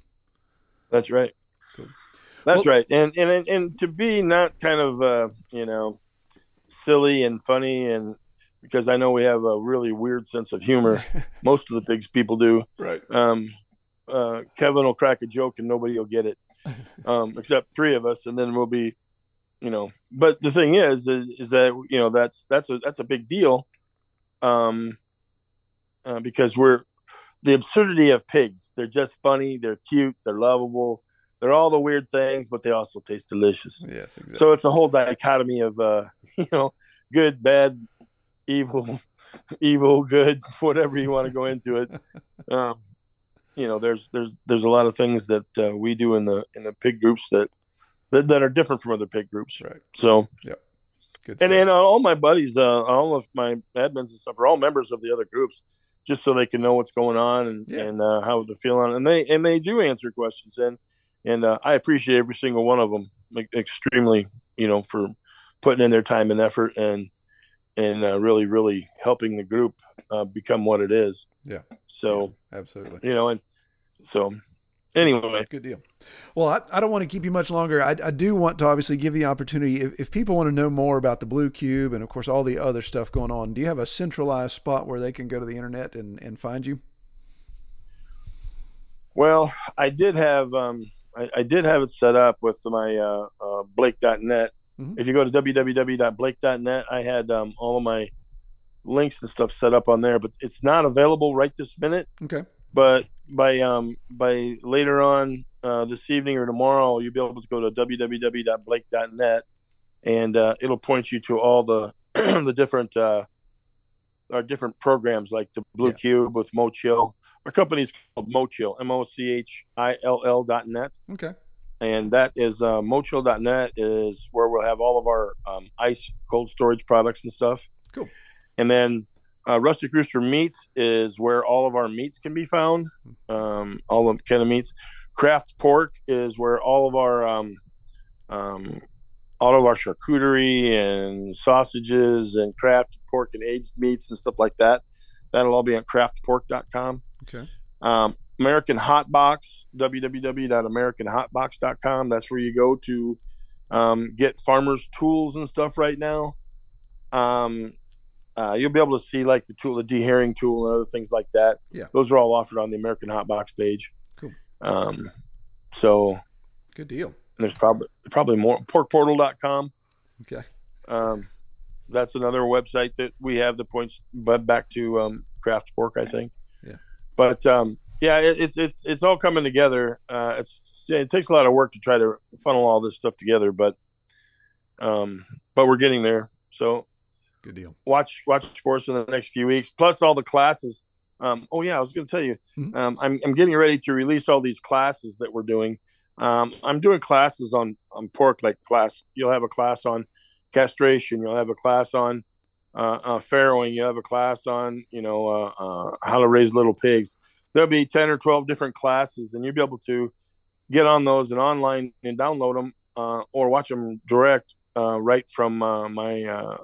That's right. Cool. That's right. And to be not kind of, silly and funny, and because I know we have a really weird sense of humor. Most of the pigs people do. Right. Kevin will crack a joke and nobody will get it, except three of us, and then we'll be, But the thing is that that's a big deal, because we're the absurdity of pigs. They're just funny. They're cute. They're lovable. They're all the weird things, but they also taste delicious. Yes, exactly. So it's a whole dichotomy of, good, bad, evil, good, whatever you want to go into it. There's a lot of things that we do in the pig groups that are different from other pig groups. Right. So, yeah. Good stuff. And all my buddies, all of my admins and stuff are all members of the other groups, just so they can know what's going on and how they're feeling. And they do answer questions. And I appreciate every single one of them extremely, for putting in their time and effort and really, really helping the group become what it is. Yeah. So absolutely. And so Anyway. Good deal. Well, I don't want to keep you much longer. I do want to obviously give you the opportunity, if people want to know more about the Blue Cube and, of course, all the other stuff going on, do you have a centralized spot where they can go to the internet and find you? Well, I did have I did have it set up with my Blake.net. Mm-hmm. If you go to www.blake.net, I had all of my links and stuff set up on there, but it's not available right this minute. Okay. But by later on this evening or tomorrow, you'll be able to go to www.blake.net, and it'll point you to all the the different different programs like the Blue Cube with Mochill. Our company's called Mochill, MOCHILL.net. Okay. And that is Mochill.net is where we'll have all of our ice cold storage products and stuff. Cool. And then Rustic Rooster Meats is where all of our meats can be found, all the kind of meats. Craft Pork is where all of our charcuterie and sausages and craft pork and aged meats and stuff like that. That'll all be on craftpork.com. Okay. American Hot Box, www.americanhotbox.com. That's where you go to get farmers' tools and stuff right now. You'll be able to see like the deherring tool and other things like that. Yeah. Those are all offered on the American Hot Box page. Cool. So good deal. There's probably more. Porkportal.com. Okay. That's another website that we have that points back to craft pork, I think. Yeah. But it's all coming together. It takes a lot of work to try to funnel all this stuff together, but we're getting there. So good deal. Watch for us in the next few weeks. Plus all the classes. I was going to tell you, I'm getting ready to release all these classes that we're doing. I'm doing classes on pork, you'll have a class on castration. You'll have a class on farrowing. You have a class on, how to raise little pigs. There'll be 10 or 12 different classes, and you'll be able to get on those and online and download them or watch them direct right from my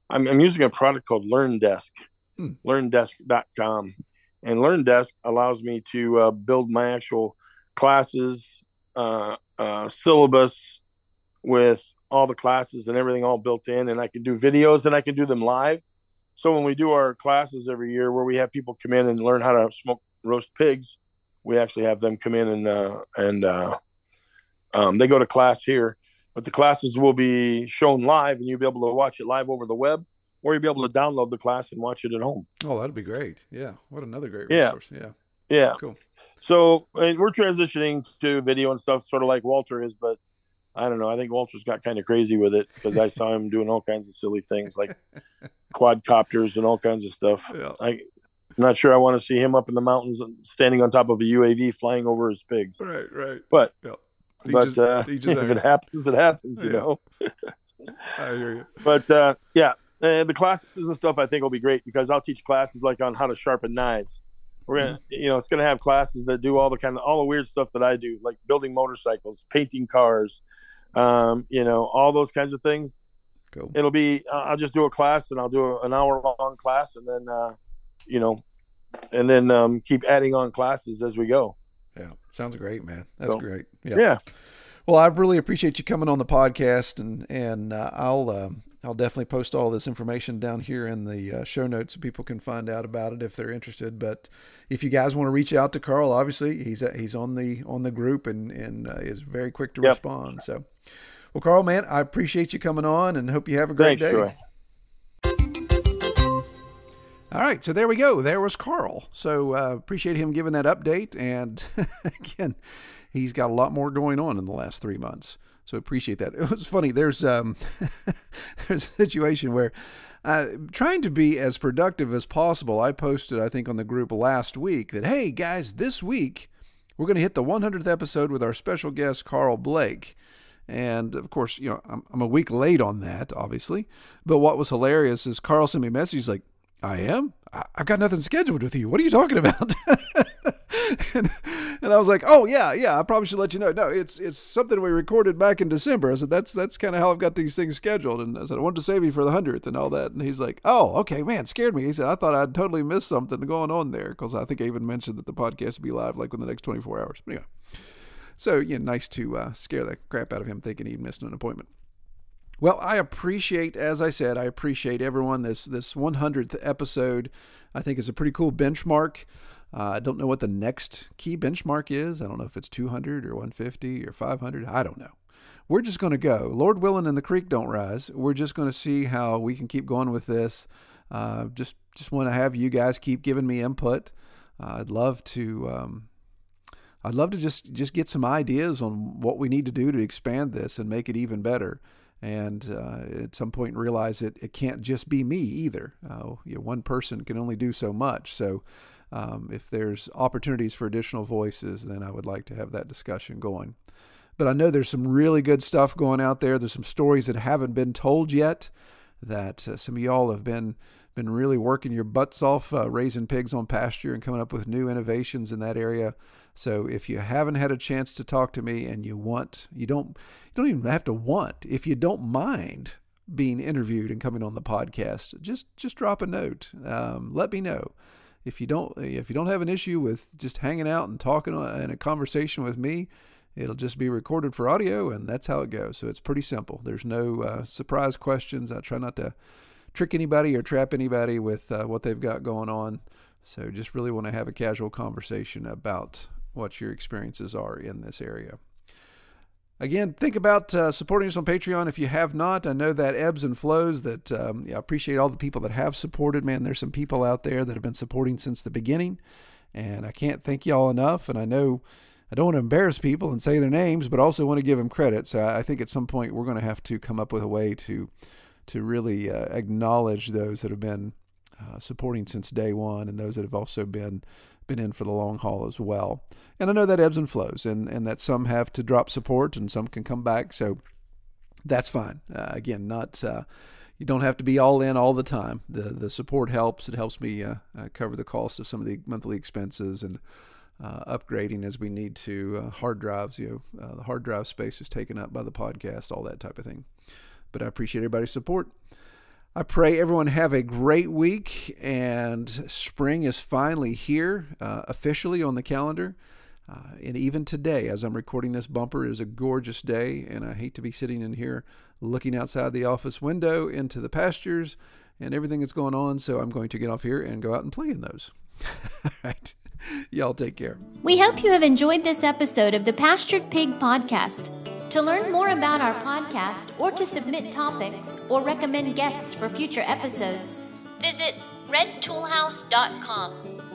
I'm using a product called LearnDesk, learndesk.com. And LearnDesk allows me to build my actual classes, syllabus with all the classes and everything all built in. And I can do videos and I can do them live. So when we do our classes every year where we have people come in and learn how to roast pigs, we actually have them come in and they go to class here. But the classes will be shown live, and you'll be able to watch it live over the web, or you'll be able to download the class and watch it at home. Oh, that'd be great. Yeah. What another great resource. Yeah. Cool. So we're transitioning to video and stuff, sort of like Walter is, but I don't know. I think Walter's got kind of crazy with it because I saw him doing all kinds of silly things like quadcopters and all kinds of stuff. Yeah. I'm not sure I want to see him up in the mountains standing on top of a UAV flying over his pigs. Right. But yeah. if it happens, it happens, you know. I hear you. But the classes and stuff I think will be great because I'll teach classes like on how to sharpen knives. We're gonna, it's gonna have classes that do all the weird stuff that I do, like building motorcycles, painting cars, all those kinds of things. Cool. It'll be I'll just do a class and I'll do an hour-long class and then keep adding on classes as we go. Yeah, sounds great, man. That's great. Yeah. Well, I really appreciate you coming on the podcast, and I'll definitely post all this information down here in the show notes so people can find out about it if they're interested. But if you guys want to reach out to Carl, obviously he's on the group and is very quick to respond. So, well, Carl, man, I appreciate you coming on and hope you have a great day. Troy. All right, so there we go. There was Carl. So appreciate him giving that update. And again, he's got a lot more going on in the last 3 months. So appreciate that. It was funny. There's a situation where trying to be as productive as possible, I posted, I think, on the group last week that, hey, guys, this week we're going to hit the 100th episode with our special guest, Carl Blake. And, of course, I'm a week late on that, obviously. But what was hilarious is Carl sent me a message. He's like, I am? I've got nothing scheduled with you. What are you talking about? and And I was like, oh, yeah, I probably should let you know. No, it's something we recorded back in December. I said, that's kind of how I've got these things scheduled. And I said, I wanted to save you for the 100th and all that. And he's like, oh, okay, man, scared me. He said, I thought I'd totally missed something going on there, because I think I even mentioned that the podcast would be live like within the next 24 hours. But anyway, so, nice to scare the crap out of him thinking he'd missed an appointment. Well, I appreciate, as I said, everyone. This 100th episode, I think, is a pretty cool benchmark. I don't know what the next key benchmark is. I don't know if it's 200 or 150 or 500. I don't know. We're just going to go. Lord willing and the creek don't rise. We're just going to see how we can keep going with this. Just want to have you guys keep giving me input. I'd love to just get some ideas on what we need to do to expand this and make it even better. And at some point realize it can't just be me either. One person can only do so much. So if there's opportunities for additional voices, then I would like to have that discussion going. But I know there's some really good stuff going out there. There's some stories that haven't been told yet, that some of y'all have been really working your butts off raising pigs on pasture and coming up with new innovations in that area. So if you haven't had a chance to talk to me and you don't even have to want, if you don't mind being interviewed and coming on the podcast, just drop a note. Let me know. If you don't have an issue with just hanging out and talking in a conversation with me, it'll just be recorded for audio, and that's how it goes. So it's pretty simple. There's no surprise questions. I try not to trick anybody or trap anybody with what they've got going on. So just really want to have a casual conversation about what your experiences are in this area. Again, think about supporting us on Patreon if you have not. I know that ebbs and flows. That I appreciate all the people that have supported. Man, there's some people out there that have been supporting since the beginning, and I can't thank y'all enough. And I know I don't want to embarrass people and say their names, but also want to give them credit. So I think at some point we're going to have to come up with a way to really acknowledge those that have been supporting since day one, and those that have also been in for the long haul as well. And I know that ebbs and flows, and that some have to drop support and some can come back. So that's fine. Again, you don't have to be all in all the time. The support helps. It helps me cover the cost of some of the monthly expenses and upgrading as we need to. Hard drives, the hard drive space is taken up by the podcast, all that type of thing. But I appreciate everybody's support. I pray everyone have a great week, and spring is finally here, officially on the calendar. And even today, as I'm recording this bumper, is a gorgeous day, and I hate to be sitting in here looking outside the office window into the pastures and everything that's going on, so I'm going to get off here and go out and play in those. All right. Y'all take care. We hope you have enjoyed this episode of the Pastured Pig Podcast. To learn more about our podcast, or to submit topics or recommend guests for future episodes, visit redtoolhouse.com.